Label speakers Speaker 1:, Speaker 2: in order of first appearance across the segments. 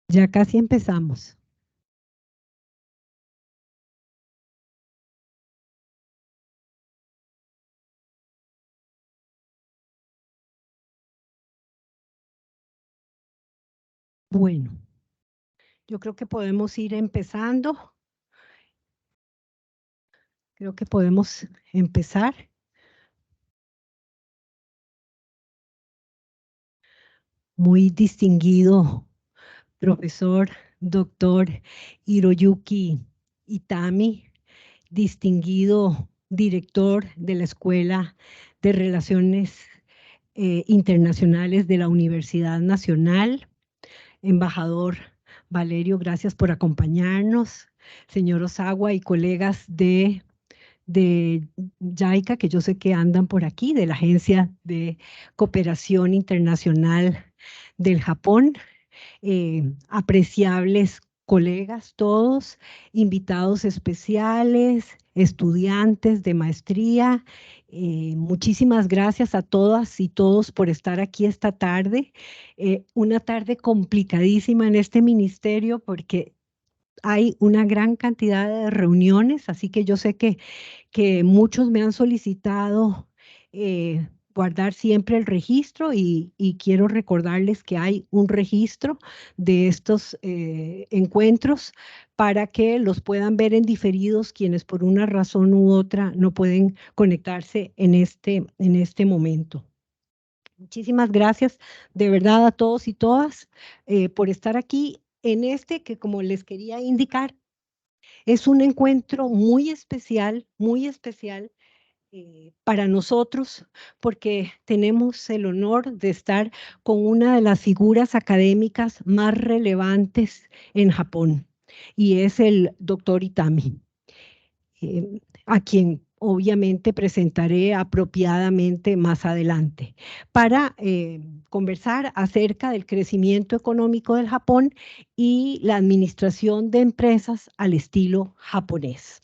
Speaker 1: Ya casi empezamos. Bueno, yo creo que podemos ir empezando. Creo que podemos empezar. Muy distinguido profesor, doctor Hiroyuki Itami, distinguido director de la Escuela de Relaciones Internacionales de la Universidad Nacional, embajador Valerio, gracias por acompañarnos, señor Osawa y colegas de JICA, que yo sé que andan por aquí, de la Agencia de Cooperación Internacional del Japón, apreciables colegas todos, invitados especiales, estudiantes de maestría. Muchísimas gracias a todas y todos por estar aquí esta tarde. Una tarde complicadísima en este ministerio porque hay una gran cantidad de reuniones, así que yo sé que muchos me han solicitado guardar siempre el registro y quiero recordarles que hay un registro de estos encuentros para que los puedan ver en diferidos quienes por una razón u otra no pueden conectarse en este momento. Muchísimas gracias de verdad a todos y todas por estar aquí en este que, como les quería indicar, es un encuentro muy especial para nosotros, porque tenemos el honor de estar con una de las figuras académicas más relevantes en Japón, y es el doctor Itami, a quien obviamente presentaré apropiadamente más adelante, para conversar acerca del crecimiento económico del Japón y la administración de empresas al estilo japonés.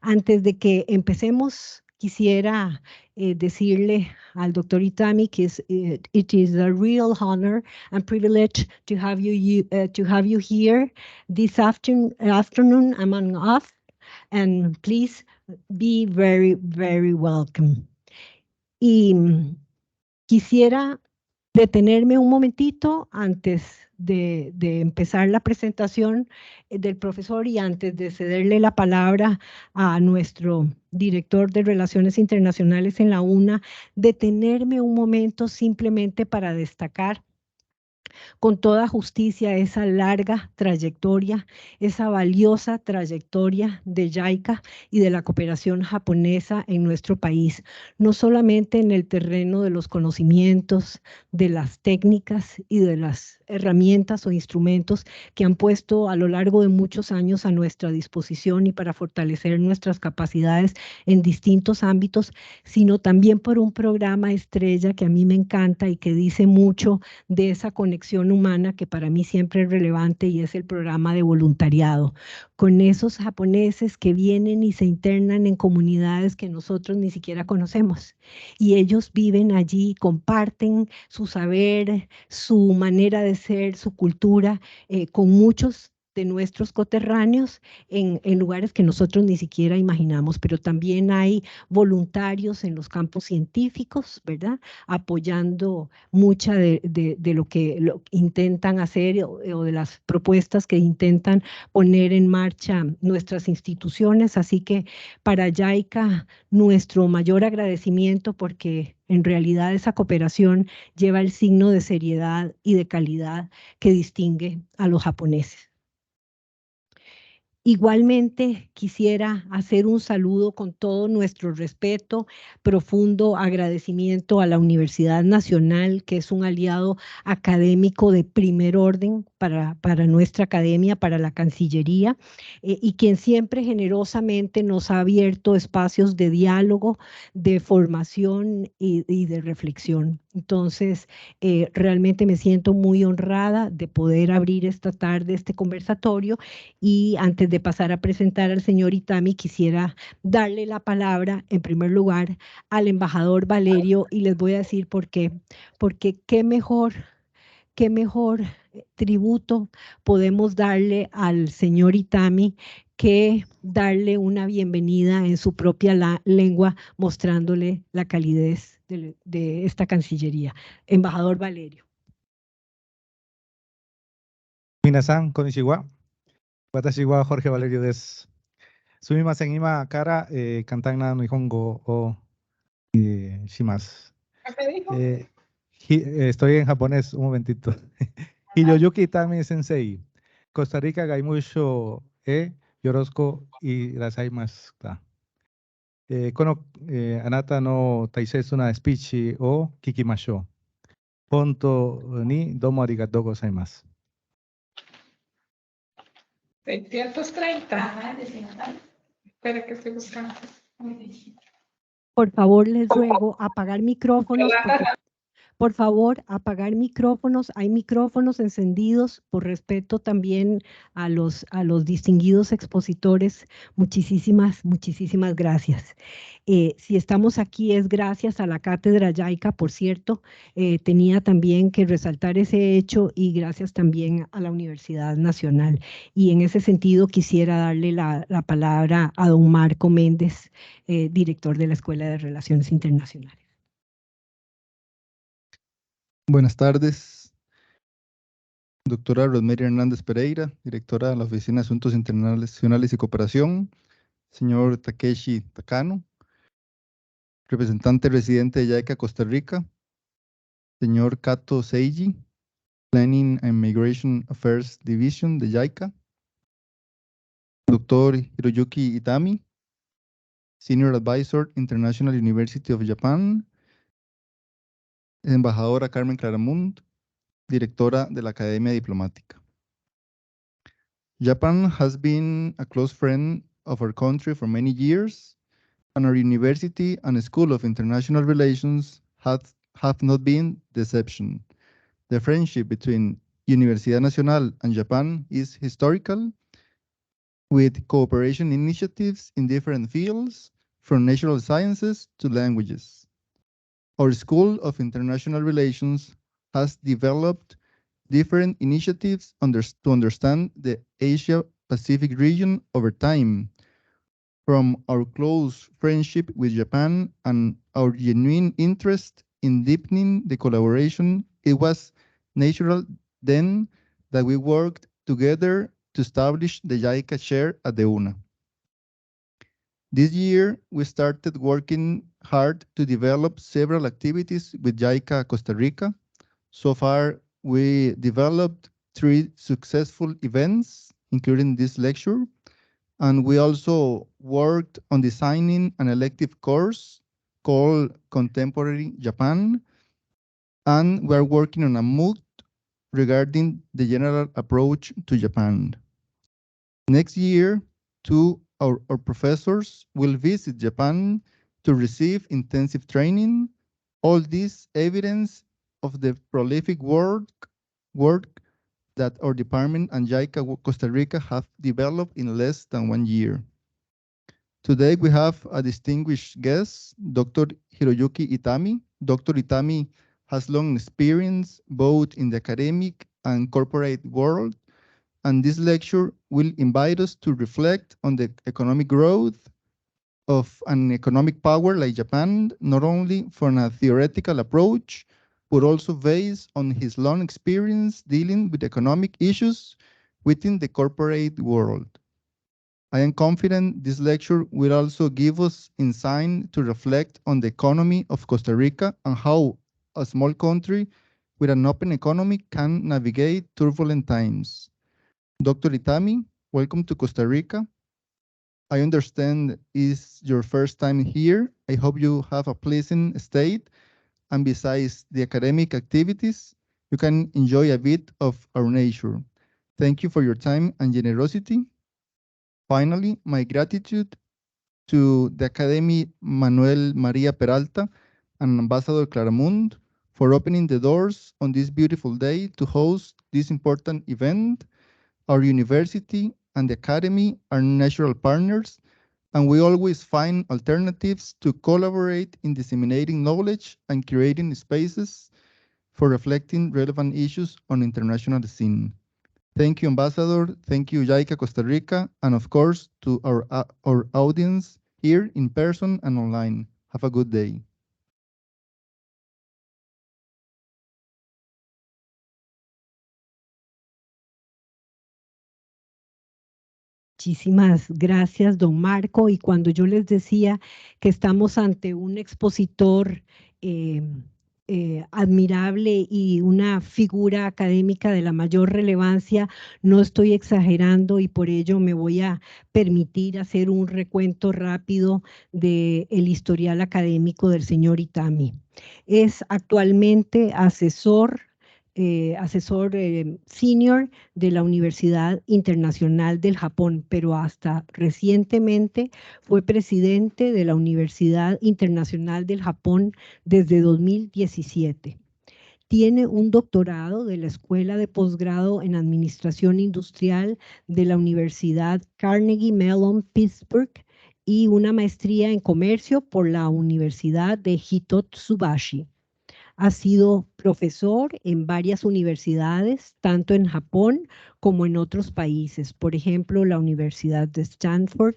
Speaker 1: Antes de que empecemos, quisiera decirle al doctor Itami que it is a real honor and privilege to have you here this afternoon among us, and please be very, very welcome. Y quisiera detenerme un momentito antes de empezar la presentación del profesor y antes de cederle la palabra a nuestro director de Relaciones Internacionales en la UNA, detenerme un momento simplemente para destacar con toda justicia esa larga trayectoria, esa valiosa trayectoria de JICA y de la cooperación japonesa en nuestro país, no solamente en el terreno de los conocimientos, de las técnicas y de las herramientas o instrumentos que han puesto a lo largo de muchos años a nuestra disposición y para fortalecer nuestras capacidades en distintos ámbitos, sino también por un programa estrella que a mí me encanta y que dice mucho de esa conexión humana que para mí siempre es relevante, y es el programa de voluntariado, con esos japoneses que vienen y se internan en comunidades que nosotros ni siquiera conocemos, y ellos viven allí, comparten su saber, su manera de ser, su cultura, con muchos de nuestros coterráneos en lugares que nosotros ni siquiera imaginamos, pero también hay voluntarios en los campos científicos, ¿verdad? Apoyando mucha de lo que intentan hacer o de las propuestas que intentan poner en marcha nuestras instituciones. Así que para JICA, nuestro mayor agradecimiento, porque en realidad esa cooperación lleva el signo de seriedad y de calidad que distingue a los japoneses. Igualmente quisiera hacer un saludo con todo nuestro respeto, profundo agradecimiento a la Universidad Nacional, que es un aliado académico de primer orden para nuestra academia, para la Cancillería, y quien siempre generosamente nos ha abierto espacios de diálogo, de formación y de reflexión. Entonces, realmente me siento muy honrada de poder abrir esta tarde este conversatorio, y antes de pasar a presentar al señor Itami, quisiera darle la palabra en primer lugar al embajador Valerio, y les voy a decir por qué. Porque qué mejor qué mejor tributo podemos darle al señor Itami que darle una bienvenida en su propia lengua, mostrándole la calidez de esta Cancillería. Embajador Valerio.
Speaker 2: Minasan, konnichiwa. Watashi wa Jorge Valerio desu. Sumimasen, ima kara kantan na nihongo o shimasu. Estoy en japonés, un momentito. Hiroyuki Itami Sensei. Costa Rica gaimusho yorosiko irasaimasu. Kono anata no taisetsu na speech o kikimashou. Honto ni domo arigatou gozaimasu.
Speaker 3: 630. Espera que estoy buscando.
Speaker 1: Por favor, les ruego apagar micrófonos, porque por favor, apagar micrófonos. Hay micrófonos encendidos por respeto también a los distinguidos expositores. Muchísimas gracias. Si estamos aquí es gracias a la Cátedra Yaica, por cierto. Tenía también que resaltar ese hecho y gracias también a la Universidad Nacional. Y en ese sentido quisiera darle la palabra a don Marco Méndez, director de la Escuela de Relaciones Internacionales.
Speaker 4: Buenas tardes, doctora Rosemary Hernández Pereira, directora de la Oficina de Asuntos Internacionales y Cooperación, señor Takeshi Takano, representante residente de JICA Costa Rica, señor Kato Seiji, Planning and Migration Affairs Division de JICA, doctor Hiroyuki Itami, Senior Advisor, International University of Japan, embajadora Carmen Claramunt, directora de la Academia Diplomática. Japan has been a close friend of our country for many years, and our university and School of International Relations have not been the exception. The friendship between Universidad Nacional and Japan is historical, with cooperation initiatives in different fields, from natural sciences to languages. Our School of International Relations has developed different initiatives to understand the Asia-Pacific region over time. From our close friendship with Japan and our genuine interest in deepening the collaboration, it was natural then that we worked together to establish the JICA chair at the UNA. This year, we started working hard to develop several activities with JICA Costa Rica. So far, we developed 3 successful events, including this lecture, and we also worked on designing an elective course called Contemporary Japan, and we're working on a MOOC regarding the general approach to Japan. Next year, 2 of our professors will visit Japan to receive intensive training. All this evidence of the prolific work that our department and JICA Costa Rica have developed in less than 1 year. Today we have a distinguished guest, Dr. Hiroyuki Itami. Dr. Itami has long experience both in the academic and corporate world, and this lecture will invite us to reflect on the economic growth of an economic power like Japan, not only from a theoretical approach, but also based on his long experience dealing with economic issues within the corporate world. I am confident this lecture will also give us insight to reflect on the economy of Costa Rica and how a small country with an open economy can navigate turbulent times. Dr. Itami, welcome to Costa Rica. I understand it's your first time here. I hope you have a pleasant stay, and besides the academic activities, you can enjoy a bit of our nature. Thank you for your time and generosity. Finally, my gratitude to the Academy Manuel Maria Peralta and Ambassador Claramunt for opening the doors on this beautiful day to host this important event. Our university and the academy are natural partners, and we always find alternatives to collaborate in disseminating knowledge and creating spaces for reflecting relevant issues on international scene. Thank you, Ambassador. Thank you, JICA Costa Rica, and of course, to our audience here in person and online. Have a good day.
Speaker 1: Muchísimas gracias, don Marco. Y cuando yo les decía que estamos ante un expositor admirable y una figura académica de la mayor relevancia, no estoy exagerando y por ello me voy a permitir hacer un recuento rápido del historial académico del señor Itami. Es actualmente asesor senior de la Universidad Internacional del Japón, pero hasta recientemente fue presidente de la Universidad Internacional del Japón desde 2017. Tiene un doctorado de la Escuela de Posgrado en Administración Industrial de la Universidad Carnegie Mellon Pittsburgh y una maestría en Comercio por la Universidad de Hitotsubashi. Ha sido profesor en varias universidades, tanto en Japón como en otros países. Por ejemplo, la Universidad de Stanford,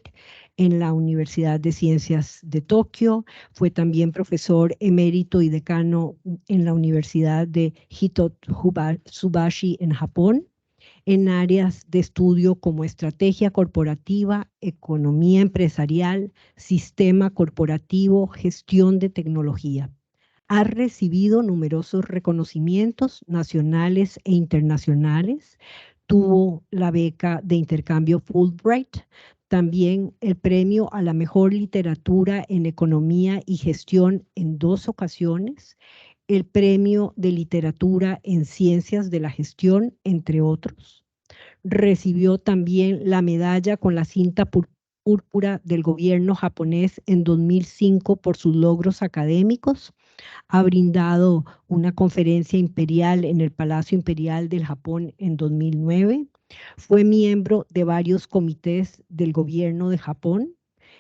Speaker 1: en la Universidad de Ciencias de Tokio. Fue también profesor emérito y decano en la Universidad de Hitotsubashi en Japón, en áreas de estudio como estrategia corporativa, economía empresarial, sistema corporativo, gestión de tecnología. Ha recibido numerosos reconocimientos nacionales e internacionales. Tuvo la beca de intercambio Fulbright, también el premio a la mejor literatura en economía y gestión en 2 ocasiones, el premio de literatura en ciencias de la gestión, entre otros. Recibió también la medalla con la cinta púrpura del gobierno japonés en 2005 por sus logros académicos. Ha brindado una conferencia imperial en el Palacio Imperial del Japón en 2009. Fue miembro de varios comités del gobierno de Japón,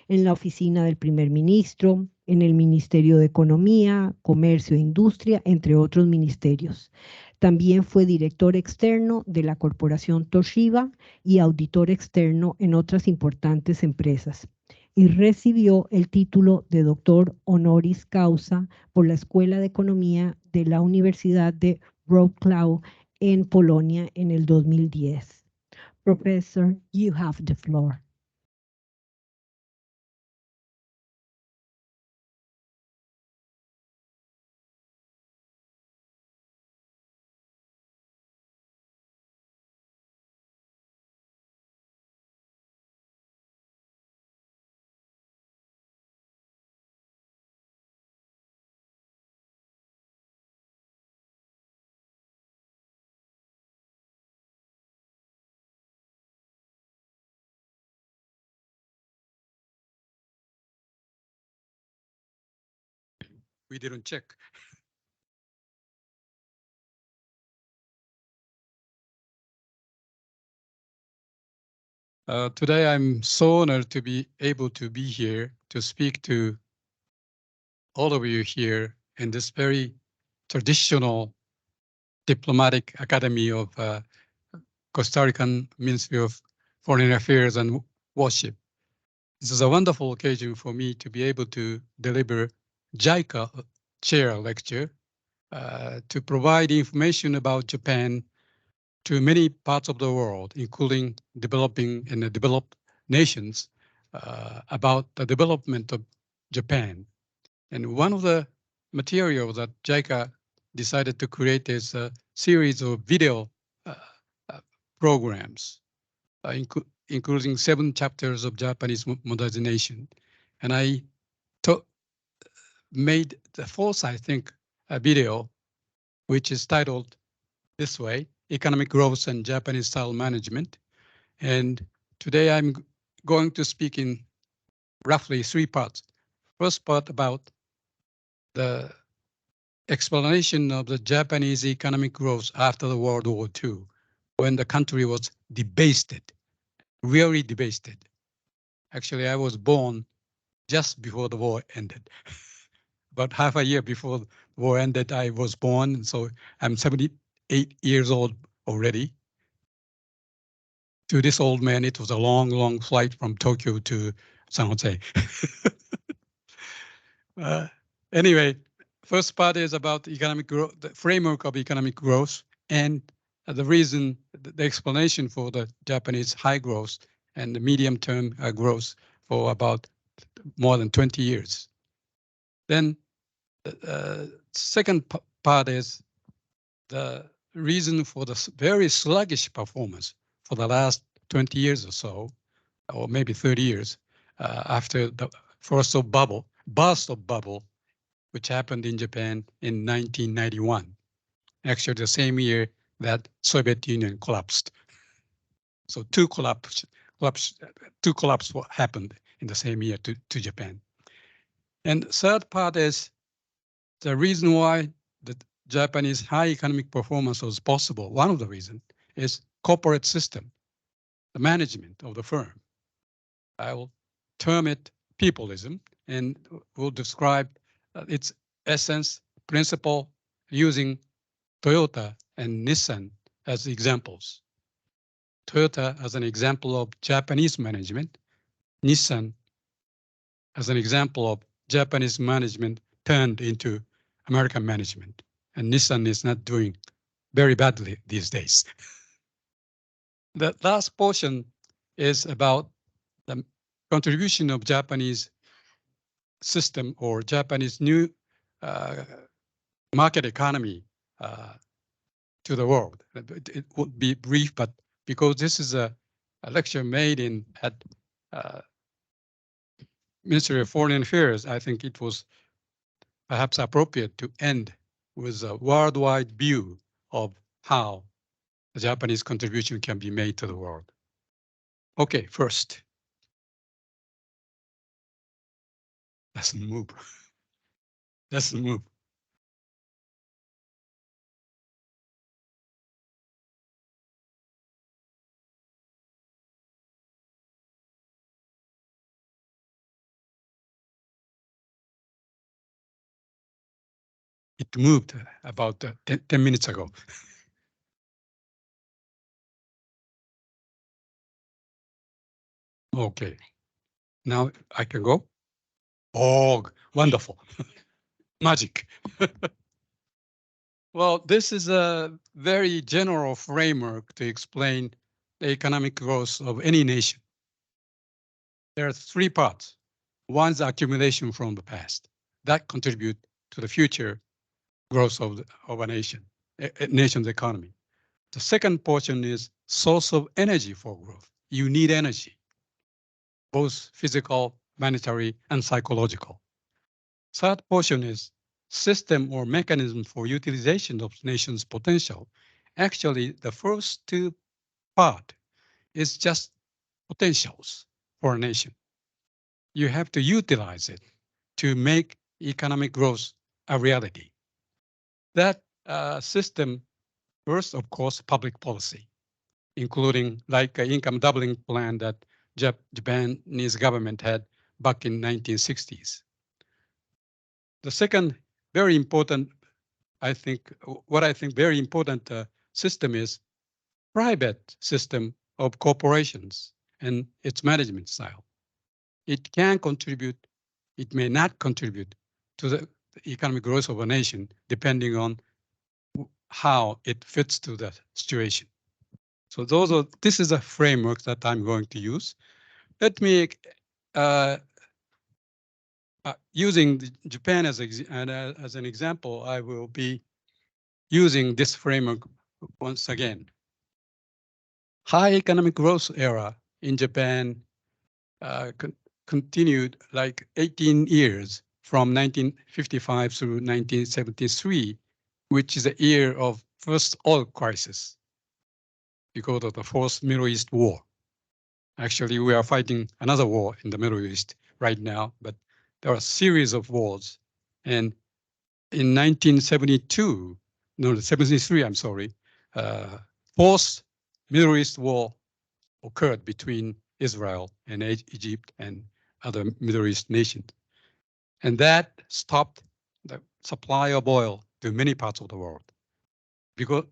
Speaker 1: en la oficina del primer ministro, en el Ministerio de Economía, Comercio e Industria, entre otros ministerios. También fue director externo de la corporación Toshiba y auditor externo en otras importantes empresas. Y recibió el título de doctor honoris causa por la Escuela de Economía de la Universidad de Wrocław en Polonia en el 2010. Professor, you have the floor.
Speaker 5: We didn't check. Today, I'm so honored to be able to be here to speak to all of you here in this very traditional diplomatic academy of Costa Rican Ministry of Foreign Affairs and Worship. This is a wonderful occasion for me to be able to deliver JICA chair lecture to provide information about Japan to many parts of the world, including developing and developed nations, about the development of Japan. And one of the materials that JICA decided to create is a series of video programs, including 7 chapters of Japanese modernization. And I made the 4th, I think, video, which is titled this way, Economic Growth and Japanese Style Management. And today I'm going to speak in roughly 3 parts. First part about the explanation of the Japanese economic growth after the World War II, when the country was debased, really debased. Actually, I was born just before the war ended. about half a year before the war ended, I was born. So I'm 78 years old already. To this old man, it was a long, long flight from Tokyo to San Jose. Anyway, first part is about economic growth, the framework of economic growth, and the reason, the explanation for the Japanese high growth and the medium-term growth for about more than 20 years. Then the second part is the reason for the very sluggish performance for the last 20 years or so, or maybe 30 years, after the burst of bubble, which happened in Japan in 1991. Actually, the same year that Soviet Union collapsed. So two collapses happened in the same year to Japan. And third part is the reason why the Japanese high economic performance was possible. One of the reasons is corporate system, the management of the firm. I will term it peopleism, and will describe its essence, principle, using Toyota and Nissan as examples. Toyota as an example of Japanese management, Nissan as an example of Japanese management turned into American management. And Nissan is not doing very badly these days. The last portion is about the contribution of Japanese system or Japanese new market economy to the world. It would be brief, but because this is a lecture made at Ministry of Foreign Affairs, I think it was perhaps appropriate to end with a worldwide view of how the Japanese contribution can be made to the world. Okay, first. Let's move. Let's move. It moved about 10 minutes ago. Okay, now I can go. Oh, wonderful. Magic. Well, this is a very general framework to explain the economic growth of any nation. There are three parts. One's accumulation from the past that contribute to the future growth of a nation's economy. The second portion is source of energy for growth. You need energy, both physical, monetary, and psychological. Third portion is system or mechanism for utilization of nation's potential. Actually, the first two part is just potentials for a nation. You have to utilize it to make economic growth a reality. That system, first, of course, public policy, including like an income doubling plan that Japanese government had back in 1960s. The second very important, what I think very important system is private system of corporations and its management style. It can contribute, it may not contribute to the economic growth of a nation, depending on how it fits to the situation. So this is a framework that I'm going to use. Let me, using Japan as an example, I will be using this framework once again. High economic growth era in Japan continued like 18 years from 1955 through 1973, which is the year of first oil crisis because of the fourth Middle East war. Actually, we are fighting another war in the Middle East right now, but there are a series of wars. And in 1972, no, 73, I'm sorry, fourth Middle East war occurred between Israel and Egypt and other Middle East nations. And that stopped supply of oil to many parts of the world. Because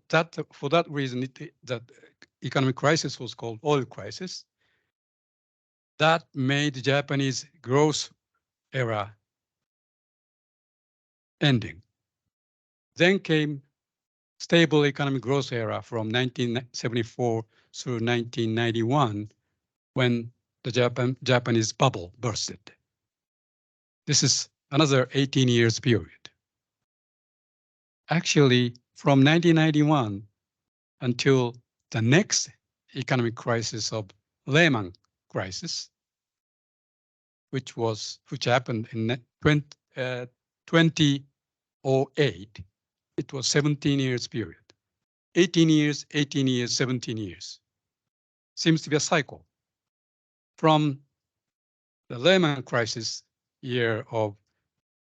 Speaker 5: for that reason, that economic crisis was called oil crisis. That made the Japanese growth era ending. Then came stable economic growth era from 1974 through 1991, when the Japanese bubble bursted. This is another 18 years period. Actually, from 1991 until the next economic crisis of Lehman crisis, which happened in 2008, it was 17 years period. 18 years, 18 years, 17 years. Seems to be a cycle. From the Lehman crisis year of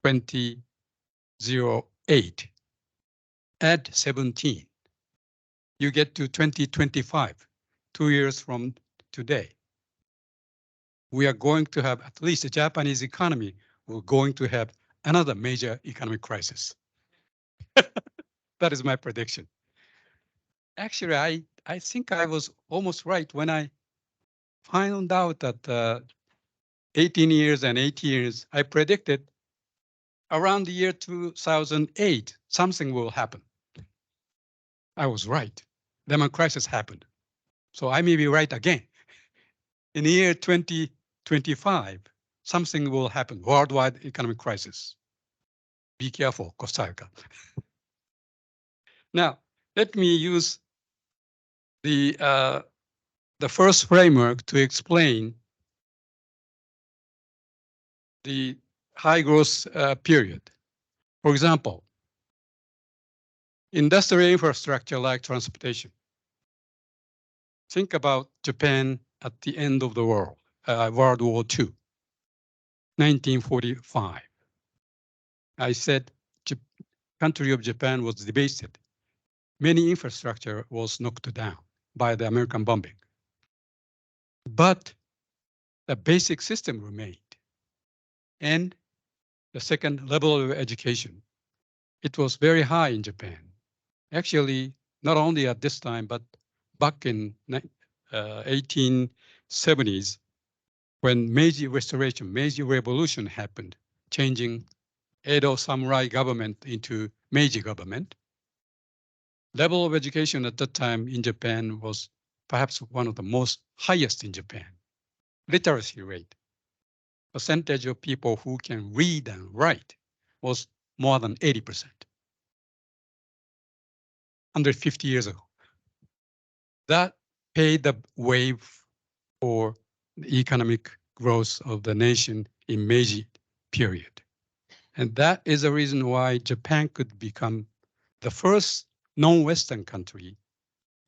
Speaker 5: 2008, add 17, you get to 2025, 2 years from today. We are going to have, at least the Japanese economy, we're going to have another major economic crisis. That is my prediction. Actually, I think I was almost right when I found out that 18 years and 8 years, I predicted around the year 2008, something will happen. I was right. Lehman crisis happened. So I may be right again. In the year 2025, something will happen, worldwide economic crisis. Be careful, Costa Rica. Now, let me use the first framework to explain the high growth period. For example, industrial infrastructure like transportation. Think about Japan at the end of the World War II, 1945. I said country of Japan was devastated. Many infrastructure was knocked down by the American bombing. But the basic system remained. And the second level of education, it was very high in Japan. Actually, not only at this time, but back in 1870s, when Meiji Restoration, Meiji Revolution happened, changing Edo samurai government into Meiji government. Level of education at that time in Japan was perhaps one of the most highest in Japan. Literacy rate, percentage of people who can read and write was more than 80%. 150 years ago. That paved the way for the economic growth of the nation in Meiji period. And that is the reason why Japan could become the first non-Western country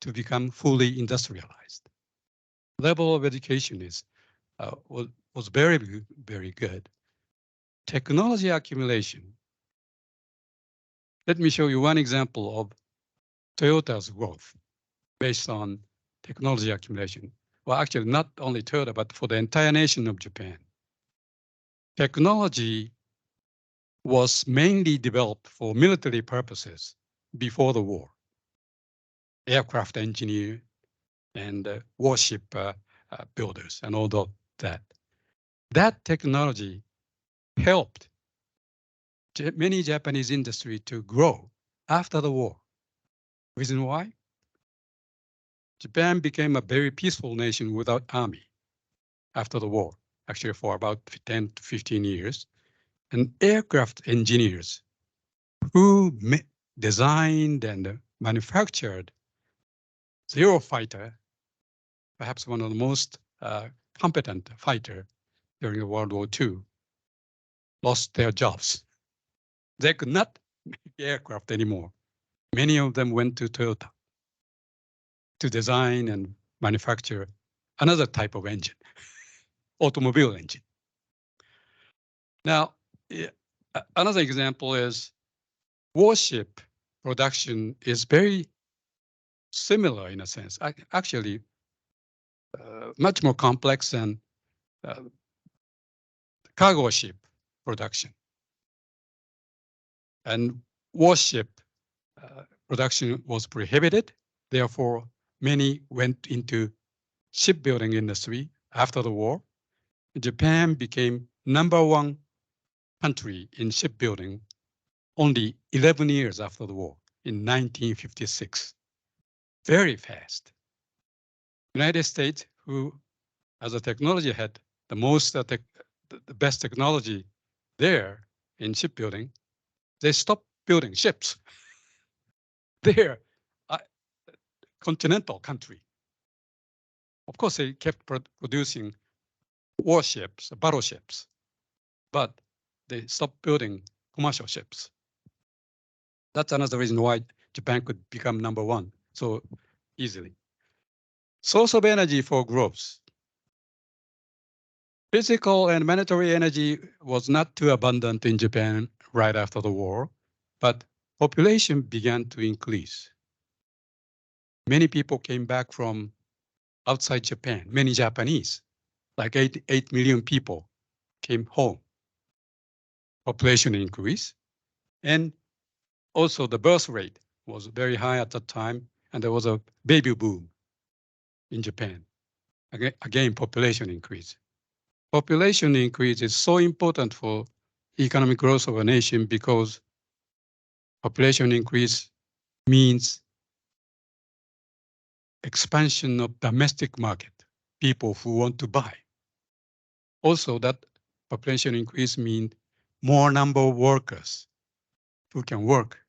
Speaker 5: to become fully industrialized. Level of education was very, very good. Technology accumulation. Let me show you one example of Toyota's growth based on technology accumulation. Well, actually, not only Toyota, but for the entire nation of Japan. Technology was mainly developed for military purposes before the war. Aircraft engineer and warship builders and all of that. That technology helped many Japanese industry to grow after the war. Reason why? Japan became a very peaceful nation without army after the war, actually for about 10 to 15 years. And aircraft engineers who designed and manufactured Zero fighter, perhaps one of the most competent fighter during World War II, lost their jobs. They could not make aircraft anymore. Many of them went to Toyota to design and manufacture another type of engine, automobile engine. Now, another example is warship production is very similar in a sense, actually much more complex than cargo ship production. and warship production was prohibited. Therefore, many went into shipbuilding industry after the war. Japan became #1 country in shipbuilding only 11 years after the war, in 1956. Very fast. United States, who as a technology had the best technology there in shipbuilding, they stopped building ships. They're a continental country. Of course, they kept producing warships, battleships, but they stopped building commercial ships. That's another reason why Japan could become #1 so easily. Source of energy for growth. Physical and monetary energy was not too abundant in Japan right after the war, but population began to increase. Many people came back from outside Japan, many Japanese, like 8 million people came home. Population increase, and also the birth rate was very high at that time, and there was a baby boom in Japan. Again, population increase. Population increase is so important for economic growth of a nation because population increase means expansion of domestic market, people who want to buy. Also, that population increase means more number of workers who can work.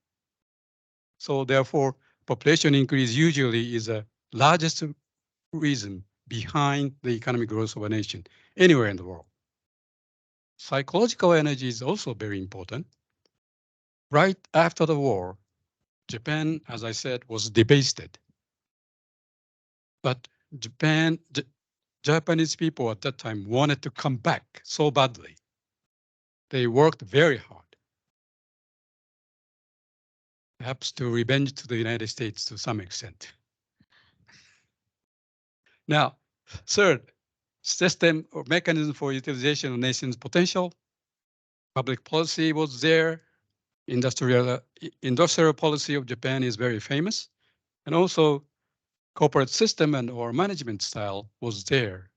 Speaker 5: So therefore, population increase usually is the largest reason behind the economic growth of a nation anywhere in the world. Psychological energy is also very important. Right after the war, Japan, as I said, was debased. But Japanese people at that time wanted to come back so badly. They worked very hard. Perhaps to revenge to the United States to some extent. Now, third, system or mechanism for utilization of nation's potential. Public policy was there. Industrial policy of Japan is very famous. And also corporate system and or management style was there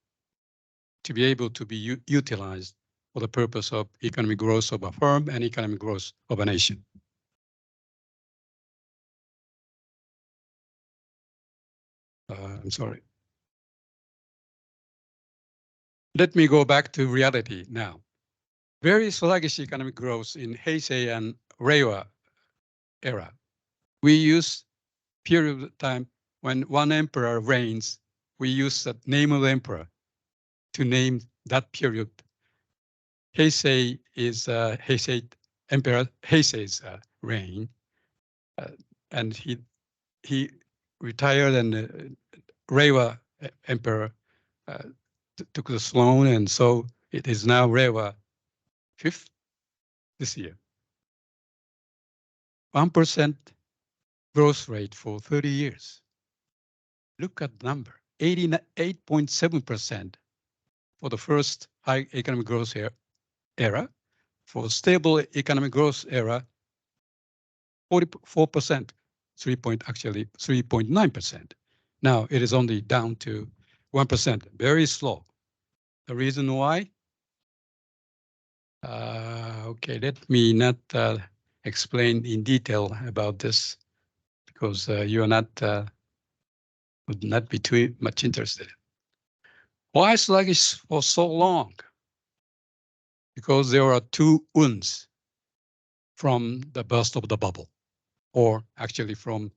Speaker 5: to be able to be utilized for the purpose of economic growth of a firm and economic growth of a nation. I'm sorry. Let me go back to reality now. Very sluggish economic growth in Heisei and Reiwa era. We use period of time when one emperor reigns, we use the name of the emperor to name that period. Heisei is Emperor Heisei's reign, and he retired, and Reiwa emperor took the throne, and so it is now Reiwa 5th this year. 1% growth rate for 30 years. Look at the number, 88.7% for the first high economic growth era. For stable economic growth era, 44%, 3.9%. Now it is only down to 1%, very slow. The reason why? Okay, let me not explain in detail about this because you are would not be too much interested. Why sluggish for so long? Because there are two wounds from the burst of the bubble, or actually from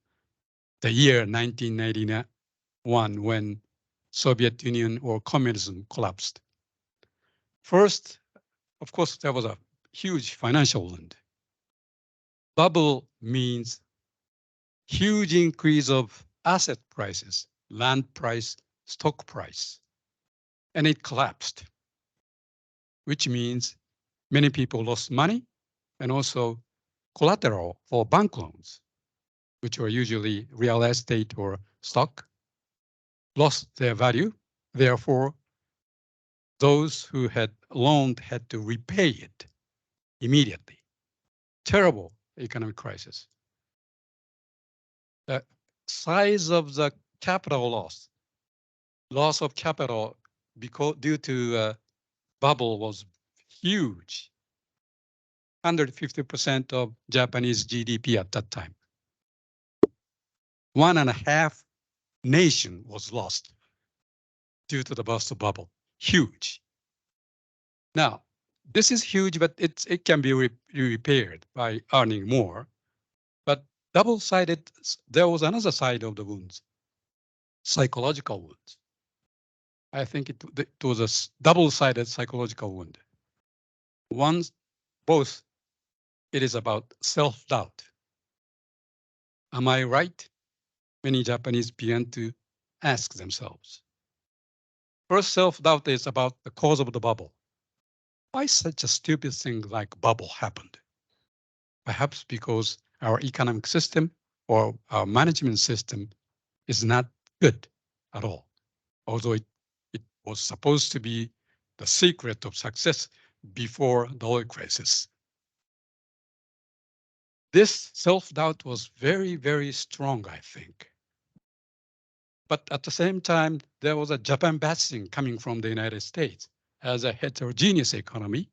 Speaker 5: the year 1991 when Soviet Union or communism collapsed. First, of course, there was a huge financial wound. Bubble means huge increase of asset prices, land price, stock price, and it collapsed, which means many people lost money and also collateral for bank loans, which were usually real estate or stock, lost their value. Therefore, those who had loaned had to repay it immediately. Terrible economic crisis. The size of the capital loss of capital due to bubble was huge. 150% of Japanese GDP at that time. 1.5 nation was lost due to the burst of bubble. Huge. Now, this is huge, but it can be repaired by earning more. But double-sided, there was another side of the wounds, psychological wounds. I think it was a double-sided psychological wound. Both, it is about self-doubt. Am I right? Many Japanese began to ask themselves. First, self-doubt is about the cause of the bubble. Why such a stupid thing like bubble happened? Perhaps because our economic system or our management system is not good at all. Although it was supposed to be the secret of success before the oil crisis. This self-doubt was very, very strong, I think. But at the same time, there was a Japan bashing coming from the United States as a heterogeneous economy.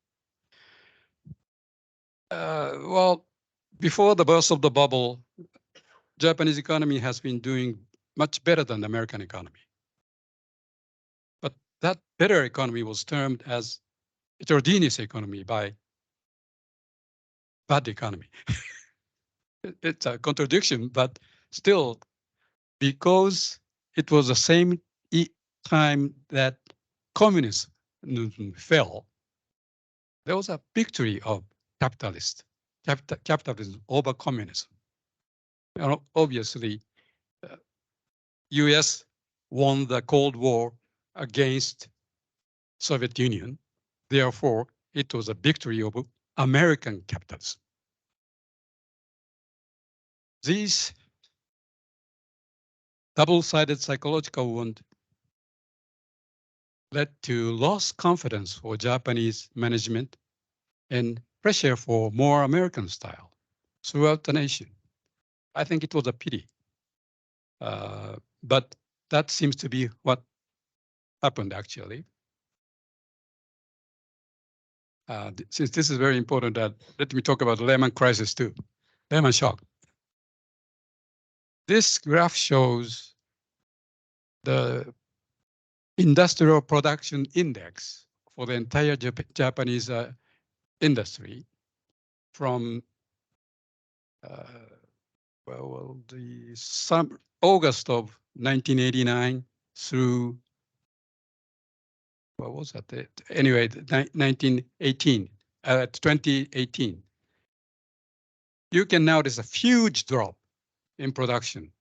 Speaker 5: Well, before the burst of the bubble, Japanese economy has been doing much better than the American economy. But that better economy was termed as heterogeneous economy by bad economy. It's a contradiction, but still, because it was the same time that communism fell, there was a victory of capitalism over communism. And obviously, US won the Cold War against Soviet Union. Therefore, it was a victory of American capitalism. These double-sided psychological wound led to lost confidence for Japanese management and pressure for more American style throughout the nation. I think it was a pity. But that seems to be what happened, actually. Since this is very important, let me talk about the Lehman crisis too, Lehman shock. This graph shows the industrial production index for the entire Japanese industry from August of 1989 through, what was that? Anyway, 2018. You can notice a huge drop in production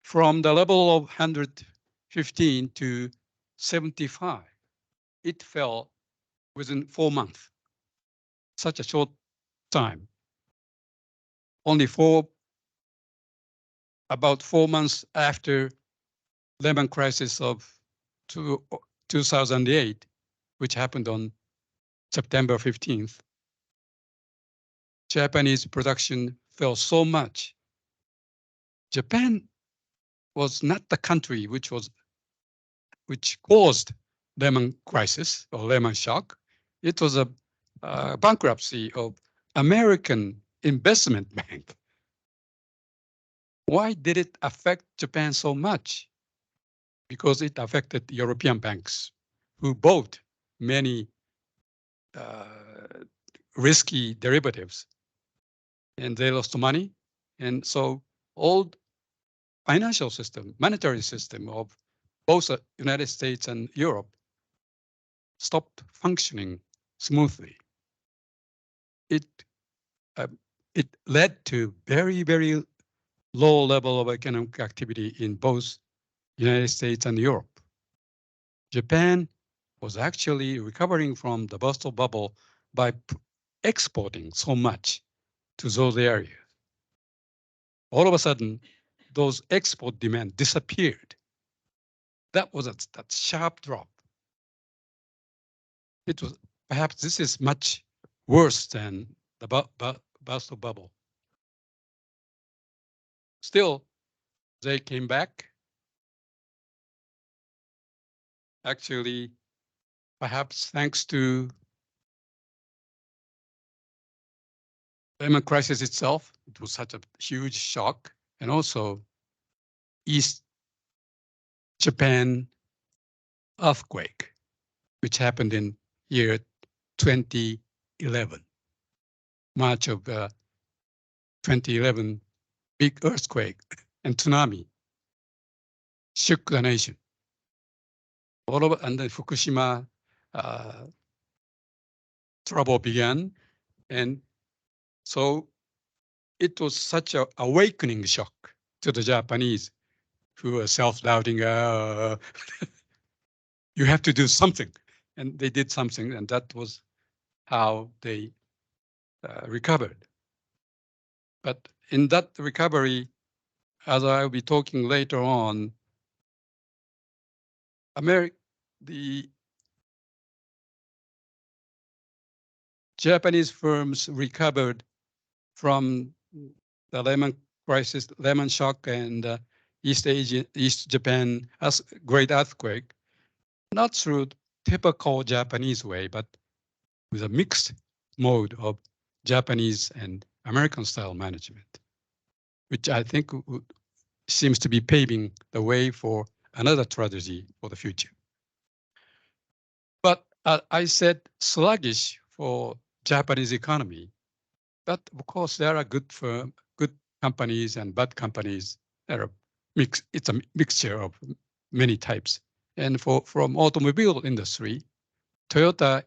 Speaker 5: from the level of 115 to 75. It fell within 4 months, such a short time. Only about 4 months after Lehman crisis of 2008, which happened on September 15th, Japanese production fell so much. Japan was not the country which caused Lehman crisis or Lehman shock. It was a bankruptcy of American investment bank. Why did it affect Japan so much? Because it affected European banks who bought many risky derivatives and they lost money. And so all financial system, monetary system of both the United States and Europe stopped functioning smoothly. It led to very, very low level of economic activity in both United States and Europe. Japan was actually recovering from the burst of bubble by exporting so much to those areas. All of a sudden, those export demand disappeared. That was that sharp drop. It was perhaps this is much worse than the burst of bubble. still, they came back. Actually, perhaps thanks to the Lehman crisis itself, it was such a huge shock, and also East Japan earthquake, which happened in year 2011. March of 2011, big earthquake and tsunami shook the nation. All of it, and then Fukushima trouble began, and so it was such an awakening shock to the Japanese who were self-doubting. You have to do something, and they did something, and that was how they recovered. But in that recovery, as I'll be talking later on, the Japanese firms recovered from the Lehman crisis, Lehman shock, and East Japan as great earthquake, not through typical Japanese way, but with a mixed mode of Japanese and American style management, which I think seems to be paving the way for another tragedy for the future. But I said sluggish for Japanese economy, but of course there are good companies and bad companies. It's a mixture of many types. And from automobile industry, Toyota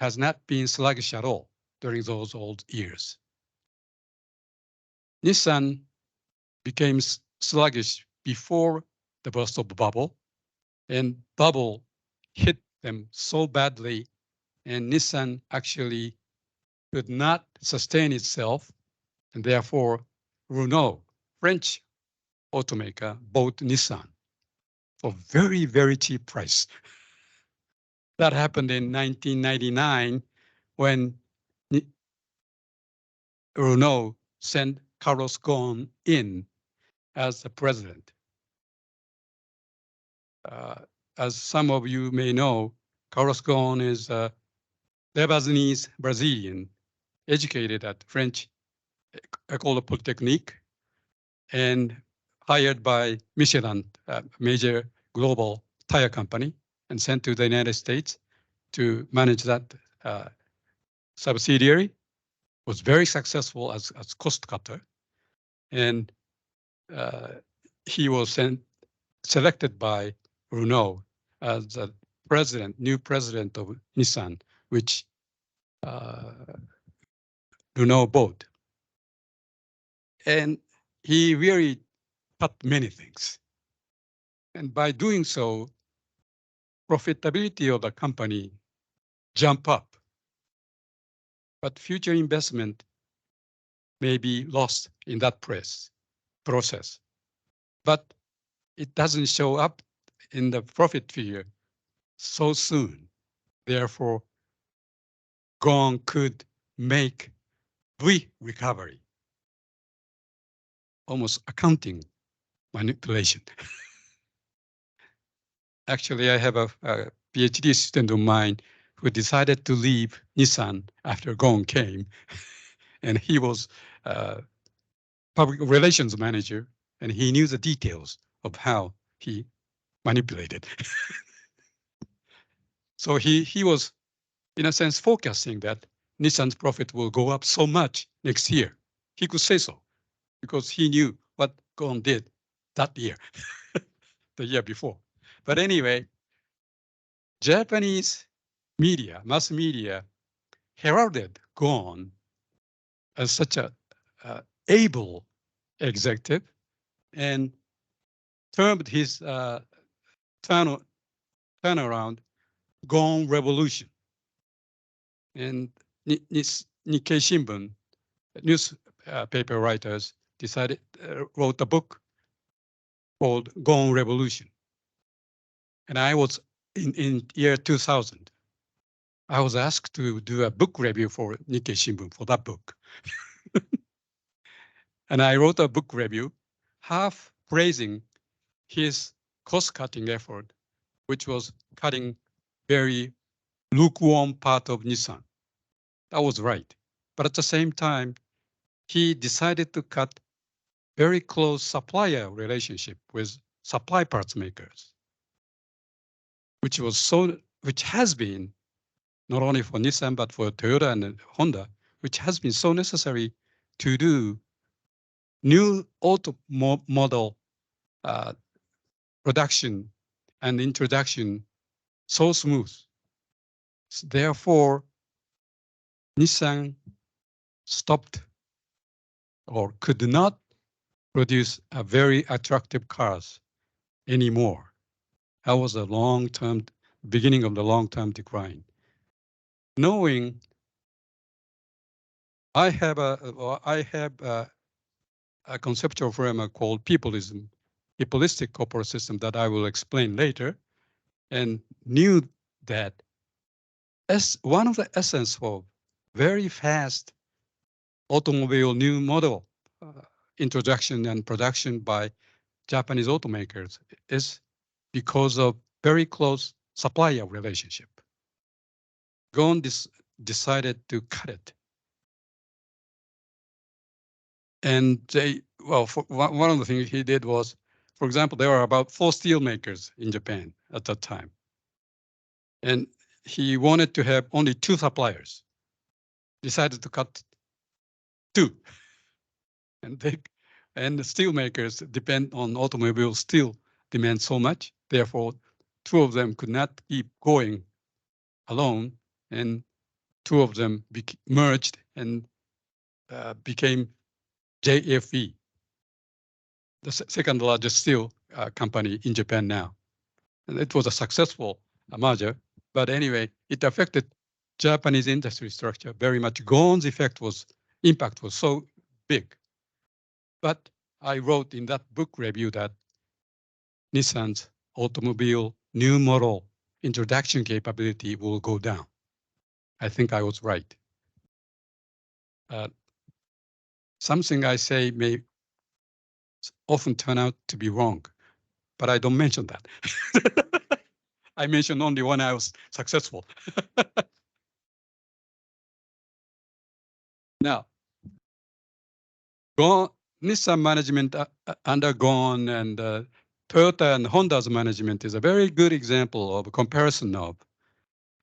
Speaker 5: has not been sluggish at all during those old years. Nissan became sluggish before the burst of the bubble, and bubble hit them so badly, and Nissan actually could not sustain itself, and therefore Renault, French automaker, bought Nissan for very, very cheap price. That happened in 1999 when Renault sent Carlos Ghosn in as the president. As some of you may know, Carlos Ghosn is a Lebanese Brazilian, educated at French École Polytechnique and hired by Michelin, a major global tire company, and sent to the United States to manage that subsidiary. Was very successful as cost cutter, and he was selected by Renault as the new president of Nissan, which Renault bought. And he really cut many things. And by doing so, profitability of the company jump up. But future investment may be lost in that process. But it doesn't show up in the profit figure so soon. Therefore, Ghosn could make recovery, almost accounting manipulation. Actually, I have a PhD student of mine who decided to leave Nissan after Ghosn came, and he was public relations manager, and he knew the details of how he manipulated. So he was, in a sense, forecasting that Nissan's profit will go up so much next year. He could say so because he knew what Ghosn did that year, the year before. But anyway, Japanese media, mass media, heralded Ghosn as such a able executive and termed his turnaround Ghosn Revolution. And Nikkei Shimbun, newspaper writers, wrote a book called Ghosn Revolution. And I was in year 2000. I was asked to do a book review for Nikkei Shimbun for that book. And I wrote a book review, half praising his cost-cutting effort, which was cutting very lukewarm part of Nissan. That was right. But at the same time, he decided to cut very close supplier relationship with supply parts makers, which has been not only for Nissan, but for Toyota and Honda, which has been so necessary to do new auto model production and introduction so smooth. Therefore, Nissan stopped or could not produce a very attractive cars anymore. That was a long-term beginning of the long-term decline. Knowing I have a conceptual framework called peopleistic corporate system that I will explain later, and knew that as one of the essence of very fast automobile new model introduction and production by Japanese automakers is because of very close supplier relationship. Gon decided to cut it. And one of the things he did was, for example, there were about 4 steel makers in Japan at that time. And he wanted to have only 2 suppliers. Decided to cut 2. And the steel makers depend on automobile steel demand so much. Therefore, 2 of them could not keep going alone. And 2 of them merged and became JFE, the second largest steel company in Japan now. And it was a successful merger, but anyway, it affected Japanese industry structure very much. Gon's impact was so big. But I wrote in that book review that Nissan's automobile new model introduction capability will go down. I think I was right. Something I say may often turn out to be wrong, but I don't mention that. I mentioned only when I was successful. Now, Nissan management under Gon and Toyota and Honda's management is a very good example of a comparison of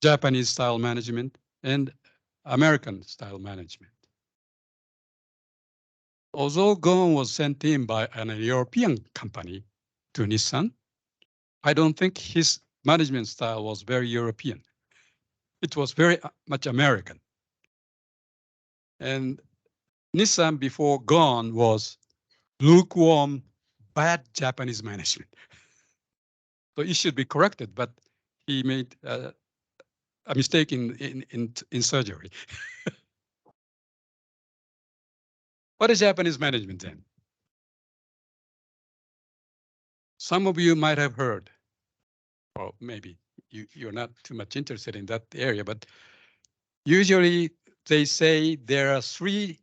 Speaker 5: Japanese style management and American style management. Although Gon was sent in by an European company to Nissan, I don't think his management style was very European. It was very much American. And Nissan before Gon was lukewarm, bad Japanese management. So it should be corrected, but he made a mistake in surgery. What is Japanese management then? Some of you might have heard, or maybe you're not too much interested in that area, but usually they say there are 3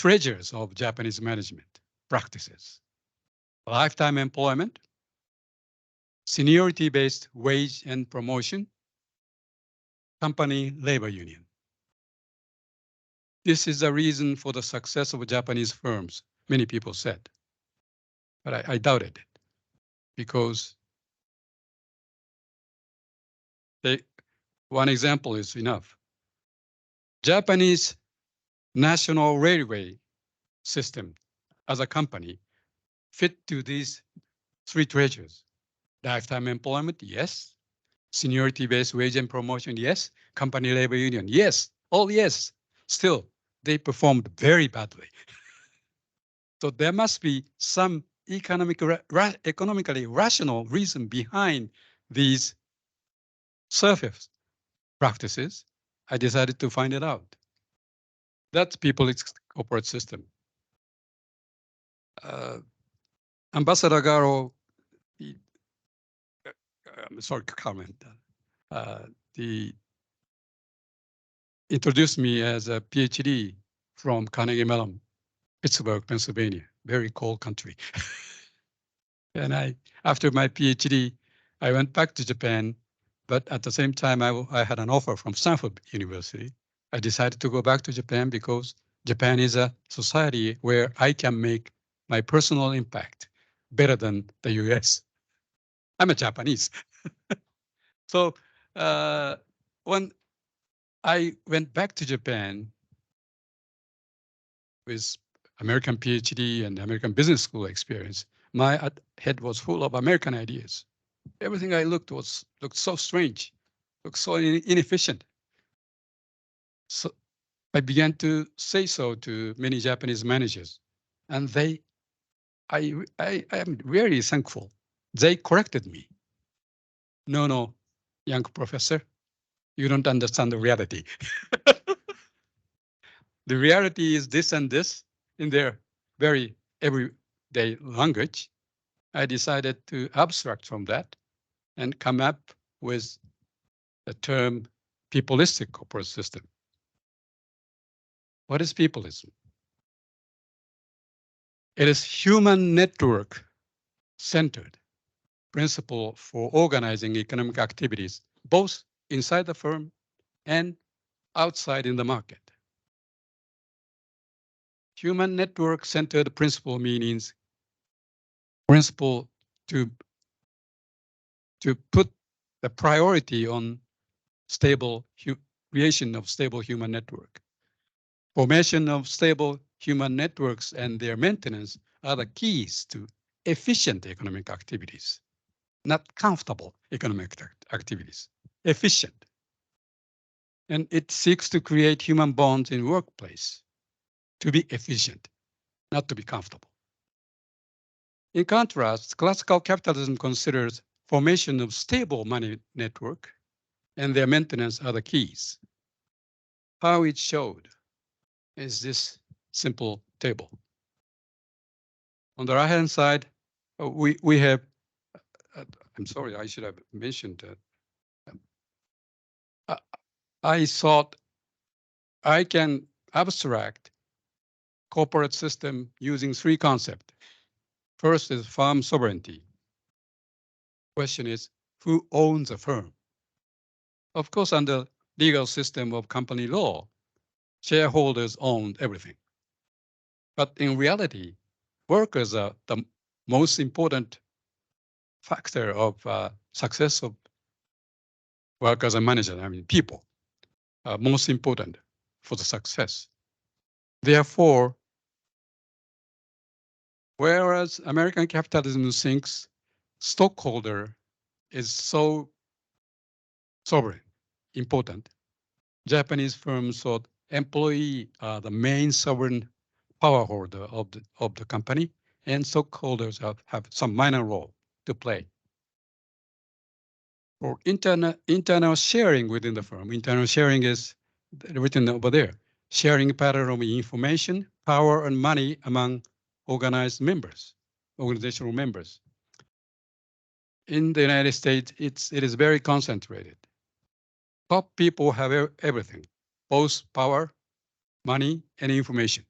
Speaker 5: treasures of Japanese management practices: lifetime employment, seniority-based wage and promotion, company labor union. This is the reason for the success of Japanese firms, many people said. But I doubted it, because one example is enough. Japanese national railway system as a company fit to these 3 treasures. Lifetime employment, yes. Seniority-based wage and promotion, yes. Company labor union, yes. All yes. Still, they performed very badly. So there must be some economically rational reason behind these surface practices. I decided to find it out. That's people's corporate system. Ambassador Garo, sorry, comment. He introduced me as a PhD from Carnegie Mellon, Pittsburgh, Pennsylvania, very cold country. And after my PhD, I went back to Japan, but at the same time, I had an offer from Stanford University. I decided to go back to Japan because Japan is a society where I can make my personal impact better than the US. I'm a Japanese. So when I went back to Japan with American PhD and American business school experience, my head was full of American ideas. Everything I looked so strange, looked so inefficient. So I began to say so to many Japanese managers, and I am very thankful. They corrected me. No, young professor, you don't understand the reality. The reality is this and this in their very everyday language. I decided to abstract from that and come up with the term peopleistic corporate system. What is peopleism? It is human network centered principle for organizing economic activities, both inside the firm and outside in the market. Human network centered principle means principle to put the priority on creation of stable human network. Formation of stable human networks and their maintenance are the keys to efficient economic activities, not comfortable economic activities, efficient. And it seeks to create human bonds in workplace to be efficient, not to be comfortable. In contrast, classical capitalism considers formation of stable money network and their maintenance are the keys. How it showed is this simple table. On the right-hand side, we have, I'm sorry, I should have mentioned that. I thought I can abstract corporate system using three concepts. First is firm sovereignty. Question is, who owns a firm? Of course, under legal system of company law, shareholders own everything. But in reality, workers are the most important factor of success of workers and managers. I mean, people are most important for the success. Therefore, whereas American capitalism thinks stockholder is so sovereign, important, Japanese firms thought employee are the main sovereign power holder of the company, and stockholders have some minor role to play. For internal sharing within the firm, internal sharing is written over there. Sharing pattern of information, power, and money among organizational members. In the United States, it is very concentrated. Top people have everything, both power, money, and information.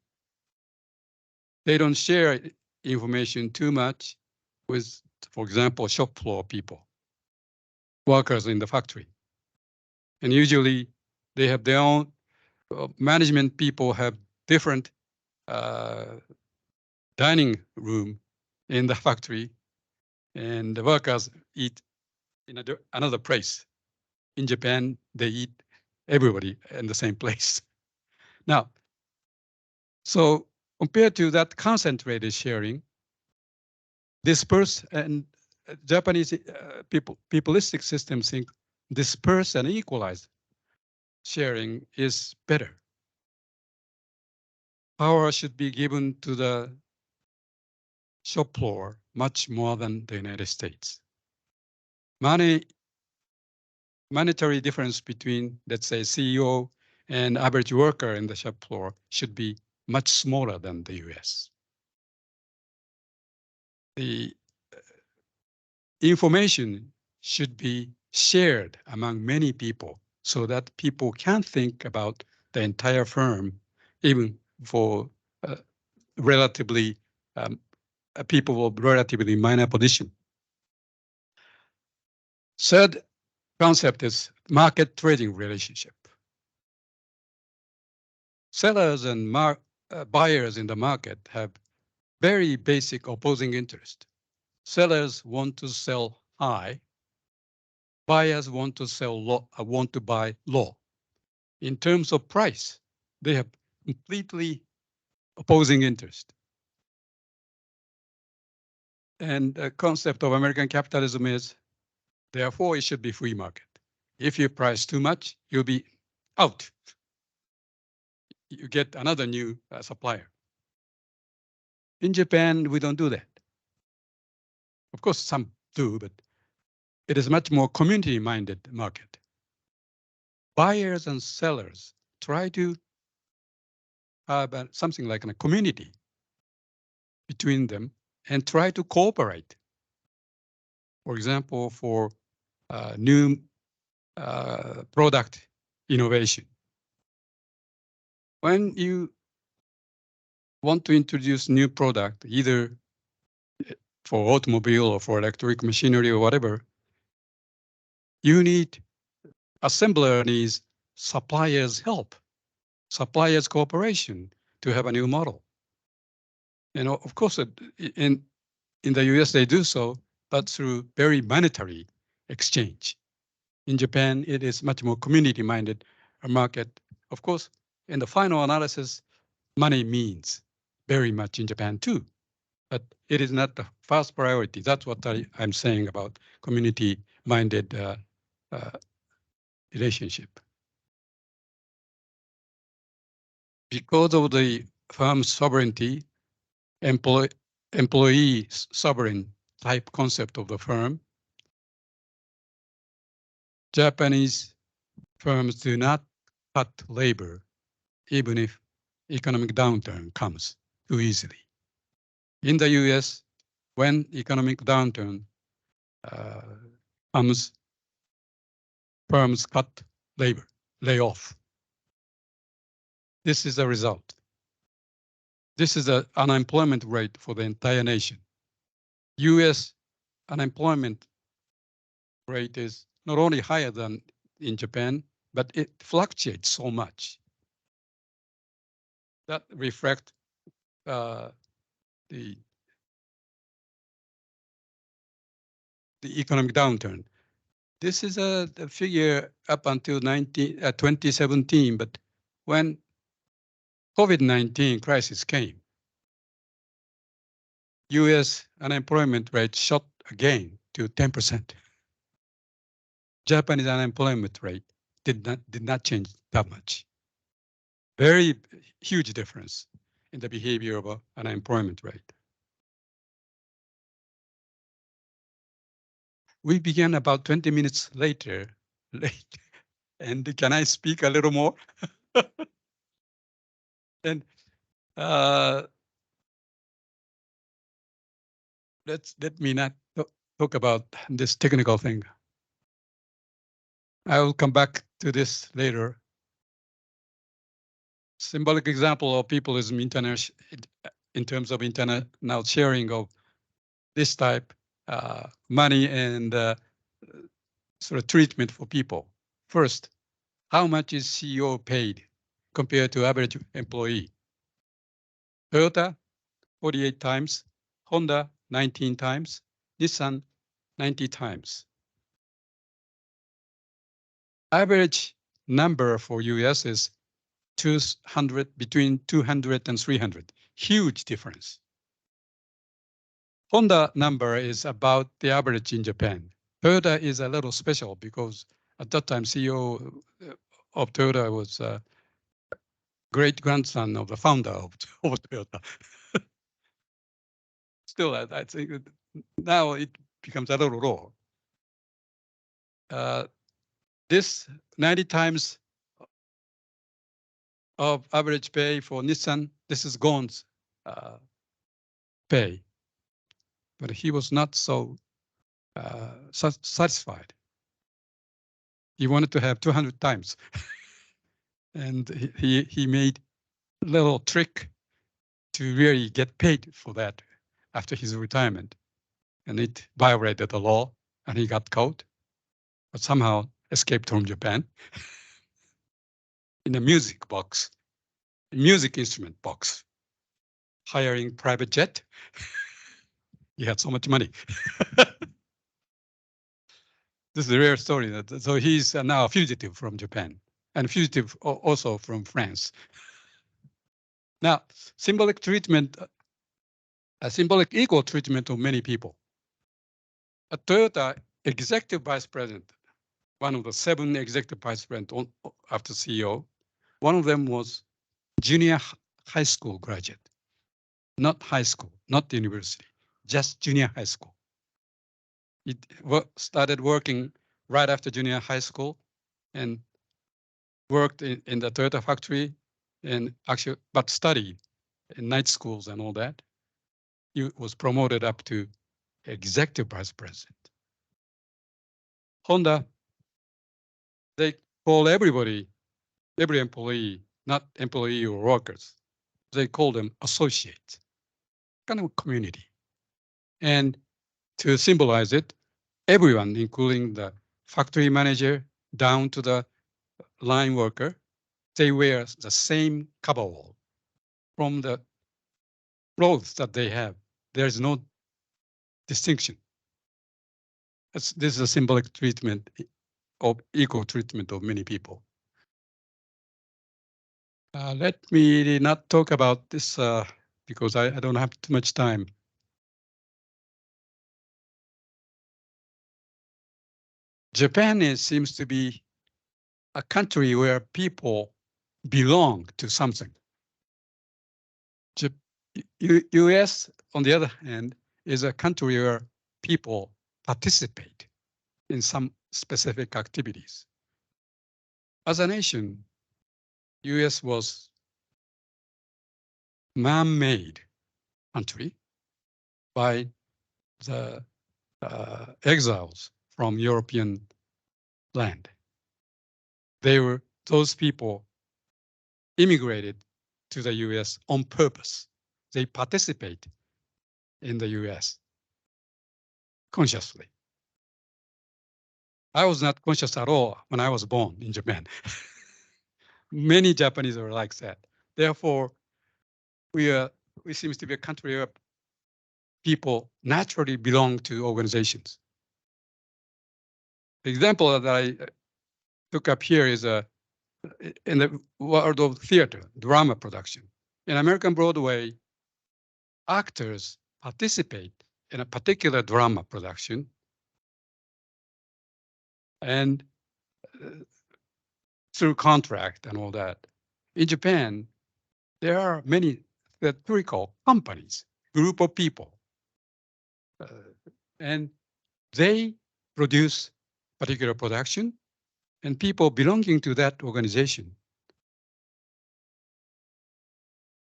Speaker 5: They don't share information too much with, for example, shop floor people, workers in the factory. And usually they have their own, management people have different dining room in the factory, and the workers eat in another place. In Japan, they eat everybody in the same place. Now, so compared to that concentrated sharing, dispersed and Japanese peopleistic systems think dispersed and equalized sharing is better. Power should be given to the shop floor much more than the United States. Monetary difference between, let's say, CEO and average worker in the shop floor should be much smaller than the US. The information should be shared among many people so that people can think about the entire firm, even for relatively people of relatively minor position. Third concept is market trading relationship. Sellers and buyers in the market have very basic opposing interest. Sellers want to sell high. Buyers want to sell low, want to buy low. In terms of price, they have completely opposing interest. And the concept of American capitalism is, therefore, it should be free market. If you price too much, you'll be out. You get another new supplier. In Japan, we don't do that. Of course, some do, but it is much more community-minded market. Buyers and sellers try to have something like a community between them and try to cooperate. For example, for new product innovation. When you want to introduce new product, either for automobile or for electric machinery or whatever, you need assembler needs suppliers' help, suppliers' cooperation to have a new model. And of course, in the US they do so, but through very monetary exchange. In Japan, it is much more community-minded market. Of course, in the final analysis, money means very much in Japan too, but it is not the first priority. That's what I'm saying about community-minded relationship. Because of the firm's sovereignty, employee sovereign type concept of the firm, Japanese firms do not cut labor even if economic downturn comes too easily. In the US, when economic downturn comes, firms cut labor, lay off. This is a result. This is the unemployment rate for the entire nation. US unemployment rate is not only higher than in Japan, but it fluctuates so much. That reflects the economic downturn. This is a figure up until 2017, but when COVID-19 crisis came, US unemployment rate shot again to 10%. Japanese unemployment rate did not change that much. Very huge difference in the behavior of unemployment rate. We began about 20 minutes late. And can I speak a little more? And let me not talk about this technical thing. I will come back to this later. Symbolic example of peopleism in terms of internal sharing of this type money and sort of treatment for people. First, how much is CEO paid compared to average employee? Toyota, 48 times, Honda, 19 times, Nissan, 90 times. Average number for US is 200, between 200 and 300. Huge difference. Honda number is about the average in Japan. Toyota is a little special because at that time CEO of Toyota was a great grandson of the founder of Toyota. Still, I think now it becomes a little low. This 90 times of average pay for Nissan, this is Gon's pay. But he was not so satisfied. He wanted to have 200 times. And he made a little trick to really get paid for that after his retirement, and it violated the law, and he got caught, but somehow escaped from Japan in a music instrument box, hiring private jet. He had so much money. This is a rare story. So he's now a fugitive from Japan and fugitive also from France. Now, symbolic treatment, a symbolic equal treatment of many people. A Toyota executive vice president, one of the 7 executive vice presidents after CEO, one of them was junior high school graduate, not high school, not university, just junior high school. It started working right after junior high school and worked in the Toyota factory and actually, but studied in night schools and all that. He was promoted up to executive vice president. Honda, they call everybody, every employee, not employee or workers, they call them associates, kind of community. And to symbolize it, everyone, including the factory manager down to the line worker, they wear the same coverall from the clothes that they have. There's no distinction. This is a symbolic treatment of equal treatment of many people. Let me not talk about this because I don't have too much time. Japan seems to be a country where people belong to something. US, on the other hand, is a country where people participate in some specific activities. As a nation, US was man-made country by the exiles from European land. Those people immigrated to the US on purpose. They participate in the US consciously. I was not conscious at all when I was born in Japan. Many Japanese are like that. Therefore, we seem to be a country where people naturally belong to organizations. The example that I took up here is in the world of theater, drama production. In American Broadway, actors participate in a particular drama production and through contract and all that. In Japan, there are many theatrical companies, group of people, and they produce particular production, and people belonging to that organization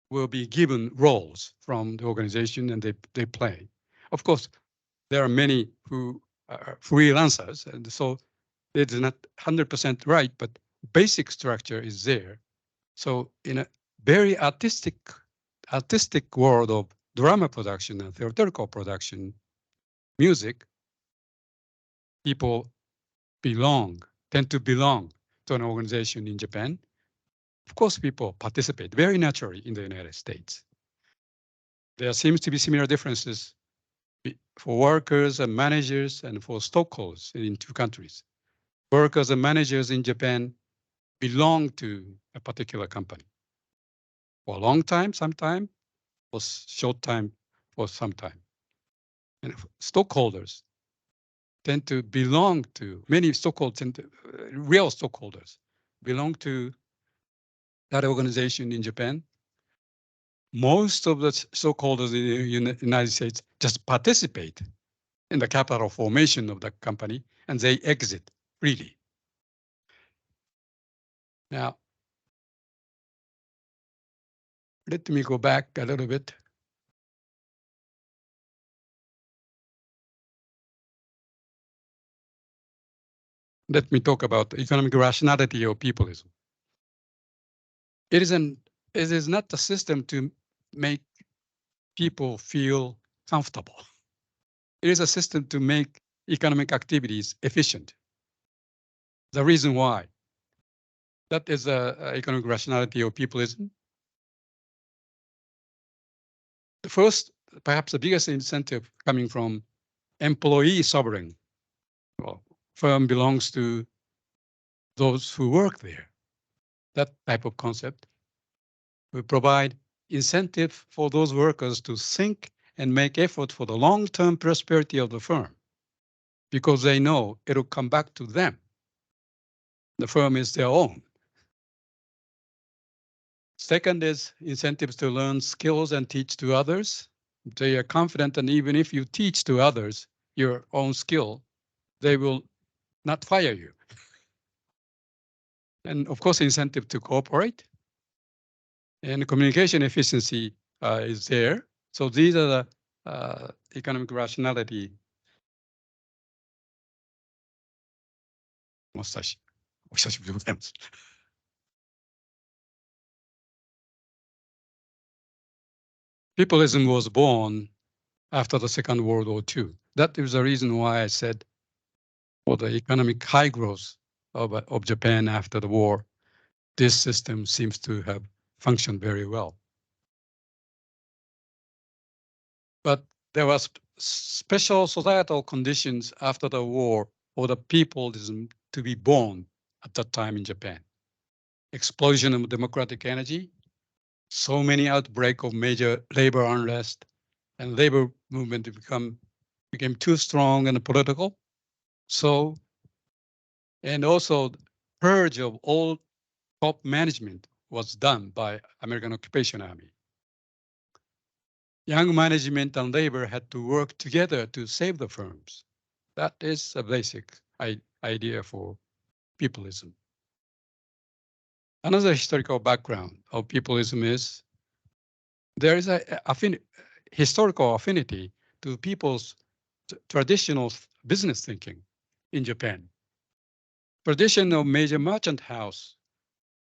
Speaker 5: will be given roles from the organization and they play. Of course, there are many who are freelancers, and so it's not 100% right, but basic structure is there. So in a very artistic world of drama production and theatrical production, music, people tend to belong to an organization in Japan. Of course, people participate very naturally in the United States. There seems to be similar differences for workers and managers and for stockholders in 2 countries. Workers and managers in Japan belong to a particular company for a long time, sometime, for short time, for some time. And stockholders tend to belong to, many stockholders, real stockholders belong to that organization in Japan. Most of the stockholders in the United States just participate in the capital formation of the company and they exit freely. Now, let me go back a little bit. Let me talk about economic rationality of peopleism. It is not a system to make people feel comfortable. It is a system to make economic activities efficient. The reason why. That is the economic rationality of peopleism. The first, perhaps the biggest incentive coming from employee sovereign. Well, firm belongs to those who work there. That type of concept will provide incentive for those workers to think and make effort for the long-term prosperity of the firm, because they know it'll come back to them. The firm is their own. Second is incentives to learn skills and teach to others. They are confident that even if you teach to others your own skill, they will not fire you. And of course, incentive to cooperate. And communication efficiency is there. So these are the economic rationality. Peopleism was born after the Second World War II. That is the reason why I said for the economic high growth of Japan after the war, this system seems to have functioned very well. But there was special societal conditions after the war for the peopleism to be born at that time in Japan. Explosion of democratic energy, so many outbreaks of major labor unrest, and labor movement became too strong and political. So, and also purge of all top management was done by American Occupation Army. Young management and labor had to work together to save the firms. That is a basic idea for peopleism. Another historical background of peopleism is there is a historical affinity to people's traditional business thinking in Japan. Tradition of major merchant house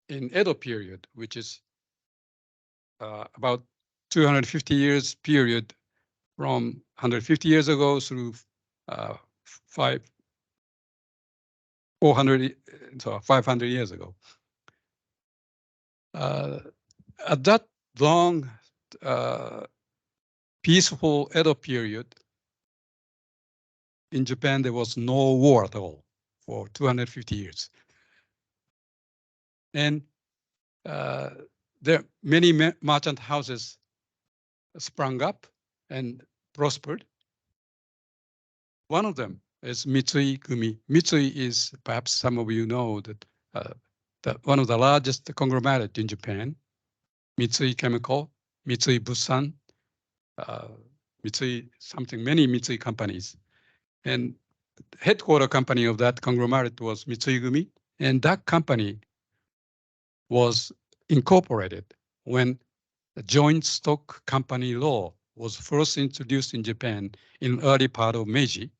Speaker 5: in Edo period, which is about 250 years period from 150 years ago through 500 years ago. At that long, peaceful Edo period, in Japan, there was no war at all for 250 years. And there many merchant houses sprung up and prospered. One of them is Mitsui Gumi. Mitsui is, perhaps some of you know, that one of the largest conglomerate in Japan. Mitsui Chemical, Mitsui Bussan, Mitsui something, many Mitsui companies. And headquarter company of that conglomerate was Mitsui Gumi. And that company was incorporated when the joint stock company law was first introduced in Japan in early part of Meiji.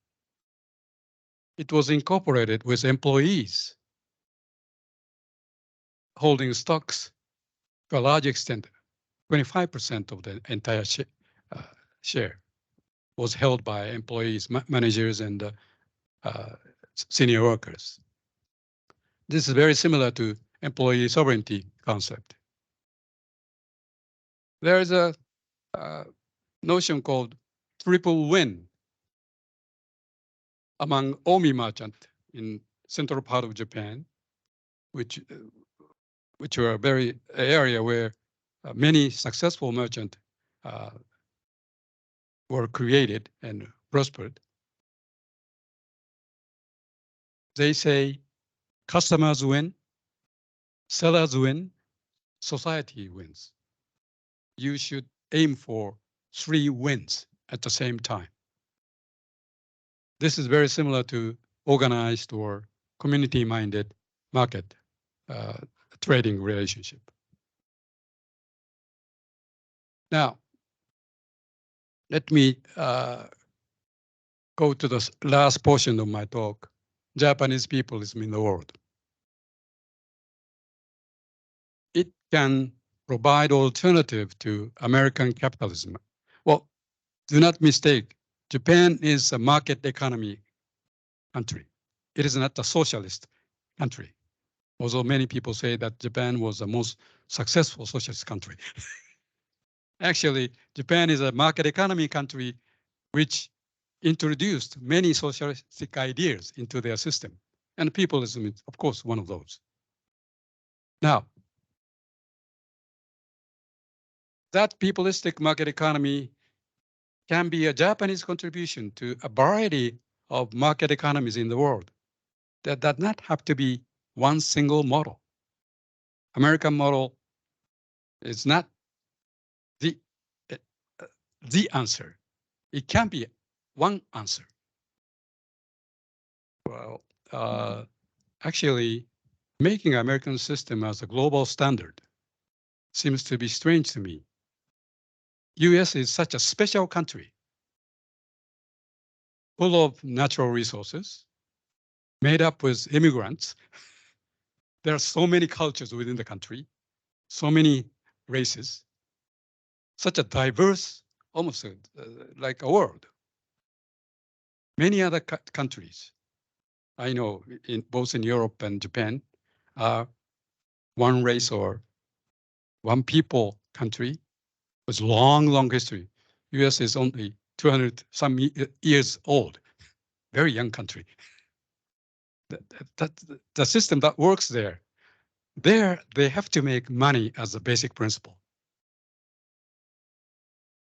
Speaker 5: It was incorporated with employees holding stocks to a large extent. 25% of the entire share was held by employees, managers, and senior workers. This is very similar to employee sovereignty concept. There is a notion called triple win among Omi merchant in central part of Japan, which were a very area where many successful merchants were created and prospered. They say customers win, sellers win, society wins. You should aim for 3 wins at the same time. This is very similar to organized or community-minded market trading relationship. Now, let me go to the last portion of my talk, Japanese peopleism in the world. It can provide alternative to American capitalism. Well, Do not mistake, Japan is a market economy country. It is not a socialist country. Although many people say that Japan was the most successful socialist country. Actually, Japan is a market economy country which introduced many socialistic ideas into their system. And peopleism is, of course, one of those. Now, that peopleistic market economy can be a Japanese contribution to a variety of market economies in the world. That does not have to be one single model. American model is not the answer. It can be one answer. Well, actually, making American system as a global standard seems to be strange to me. US is such a special country, full of natural resources, made up with immigrants. There are so many cultures within the country, so many races, such a diverse, almost like a world. Many other countries, I know, both in Europe and Japan, are one race or one people country with long, long history. US is only 200 some years old, very young country. The system that works there, they have to make money as a basic principle.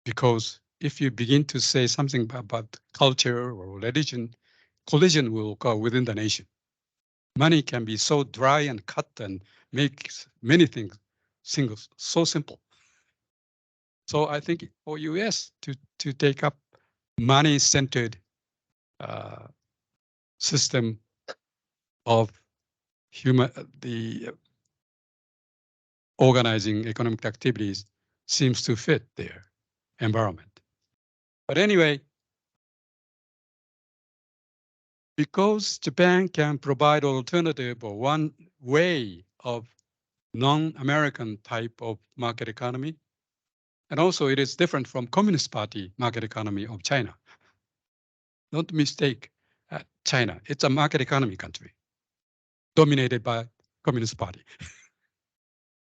Speaker 5: Because if you begin to say something about culture or religion, collision will occur within the nation. Money can be so dry and cut and make many things so simple. So I think for US to take up money-centered system of the organizing economic activities seems to fit their environment. But anyway, because Japan can provide alternative or one way of non-American type of market economy, and also it is different from Communist Party market economy of China. Don't mistake China. It's a market economy country dominated by Communist Party.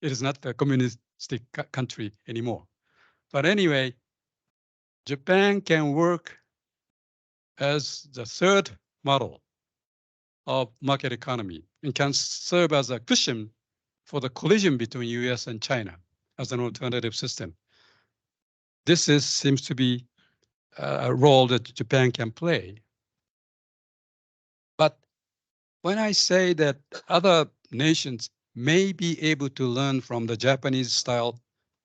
Speaker 5: It is not a communistic country anymore. But anyway, Japan can work as the third model of market economy and can serve as a cushion for the collision between US and China as an alternative system. This seems to be a role that Japan can play. But when I say that other nations may be able to learn from the Japanese style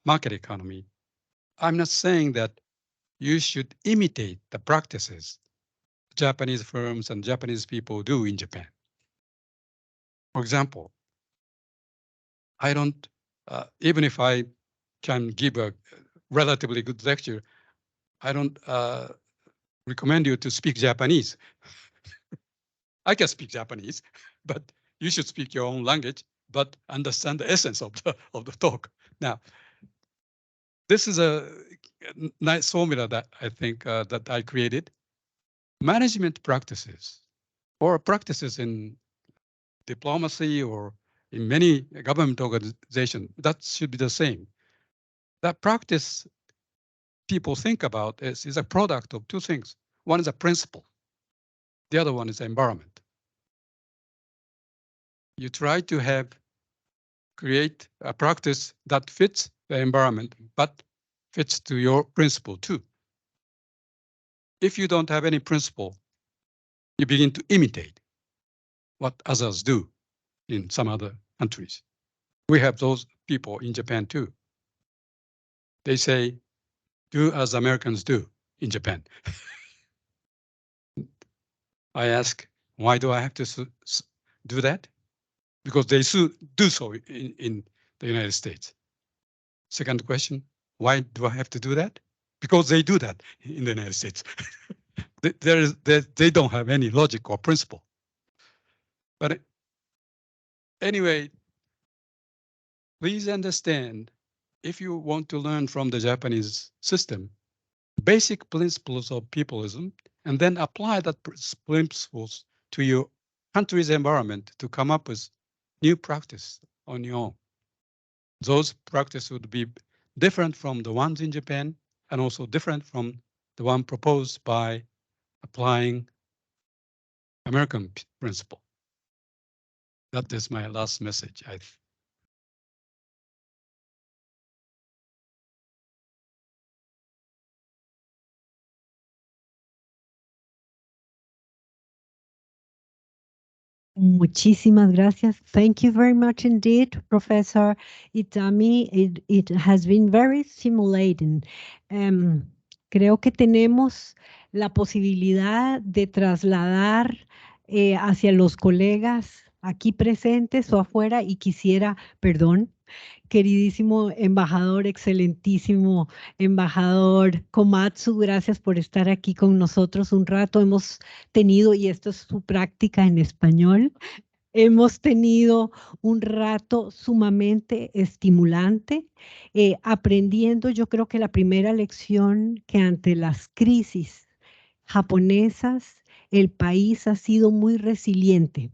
Speaker 5: market economy, I'm not saying that you should imitate the practices Japanese firms and Japanese people do in Japan. For example, I don't, even if I can give a relatively good lecture, I don't recommend you to speak Japanese. I can speak Japanese, but you should speak your own language, but understand the essence of the talk. Now, this is a nice formula that I think that I created. Management practices or practices in diplomacy or in many government organizations, that should be the same. That practice people think about is a product of two things. One is a principle. The other one is the environment. You try to create a practice that fits the environment, but fits to your principle too. If you don't have any principle, you begin to imitate what others do in some other countries. We have those people in Japan too. They say, do as Americans do in Japan. I ask, why do I have to do that? Because they do so in the United States. Second question, why do I have to do that? Because they do that in the United States. They don't have any logic or principle. But anyway, please understand, if you want to learn from the Japanese system, basic principles of peopleism, and then apply that principles to your country's environment to come up with new practice on your own. Those practices would be different from the ones in Japan and also different from the one proposed by applying American principle. That is my last message.
Speaker 1: Muchísimas gracias. Thank you very much indeed, Professor Itami. It has been very stimulating. Creo que tenemos la posibilidad de trasladar hacia los colegas aquí presentes o afuera y quisiera, perdón, queridísimo embajador, excelentísimo embajador Komatsu, gracias por estar aquí con nosotros un rato. Hemos tenido, y esto es su práctica en español, hemos tenido un rato sumamente estimulante, aprendiendo. Yo creo que la primera lección que ante las crisis japonesas, el país ha sido muy resiliente.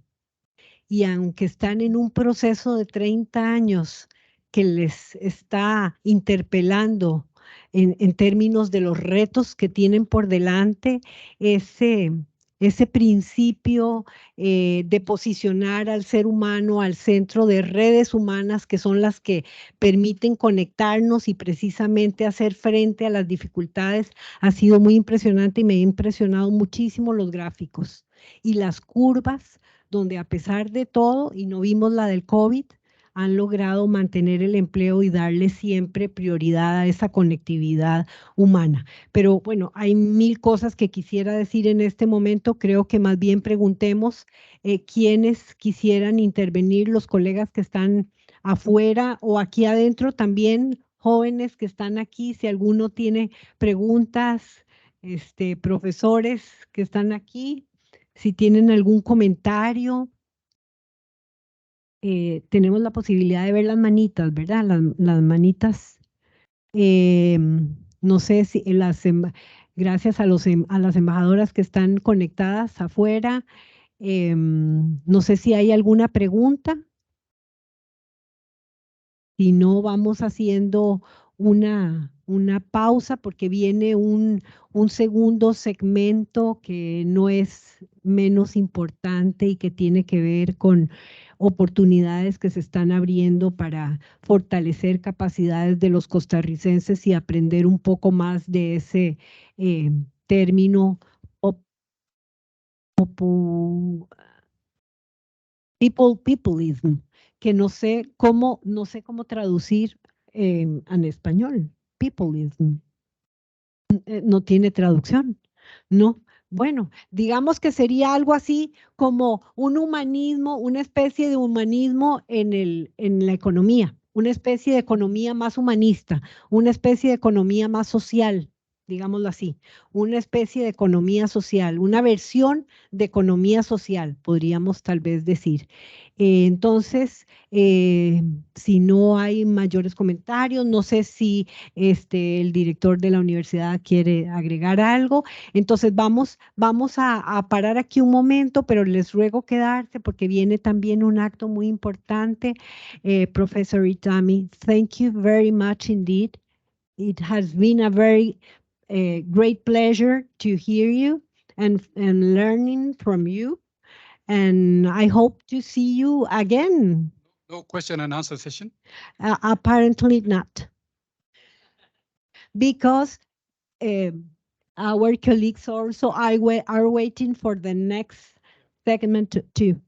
Speaker 1: Y aunque están en un proceso de 30 años que les está interpelando en términos de los retos que tienen por delante, ese principio de posicionar al ser humano al centro de redes humanas que son las que permiten conectarnos y precisamente hacer frente a las dificultades, ha sido muy impresionante y me ha impresionado muchísimo los gráficos y las curvas donde a pesar de todo, y no vimos la del COVID, han logrado mantener el empleo y darle siempre prioridad a esa conectividad humana. Pero bueno, hay mil cosas que quisiera decir en este momento. Creo que más bien preguntemos quiénes quisieran intervenir, los colegas que están afuera o aquí adentro también, jóvenes que están aquí, si alguno tiene preguntas, profesores que están aquí. Si tienen algún comentario, tenemos la posibilidad de ver las manitas, ¿verdad? Las manitas. No sé si gracias a las embajadoras que están conectadas afuera. No sé si hay alguna pregunta. Si no, vamos haciendo una pausa porque viene un segundo segmento que no es menos importante y que tiene que ver con oportunidades que se están abriendo para fortalecer capacidades de los costarricenses y aprender un poco más de ese término peopleism, que no sé cómo traducir en español. Peopleism. No tiene traducción, ¿no? Bueno, digamos que sería algo así como un humanismo, una especie de humanismo en la economía, una especie de economía más humanista, una especie de economía más social, digámoslo así, una especie de economía social, una versión de economía social, podríamos tal vez decir. Entonces, si no hay mayores comentarios, no sé si el director de la universidad quiere agregar algo. Entonces vamos a parar aquí un momento, pero les ruego quedarse porque viene también un acto muy importante. Professor Itami, thank you very much indeed. It has been a very great pleasure to hear you and learning from you. And I hope to see you again.
Speaker 5: No question and answer session?
Speaker 1: Apparently not. Because our colleagues also are waiting for the next segment too.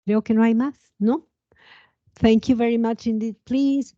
Speaker 1: Creo que no hay más, ¿no? Thank you very much indeed. Please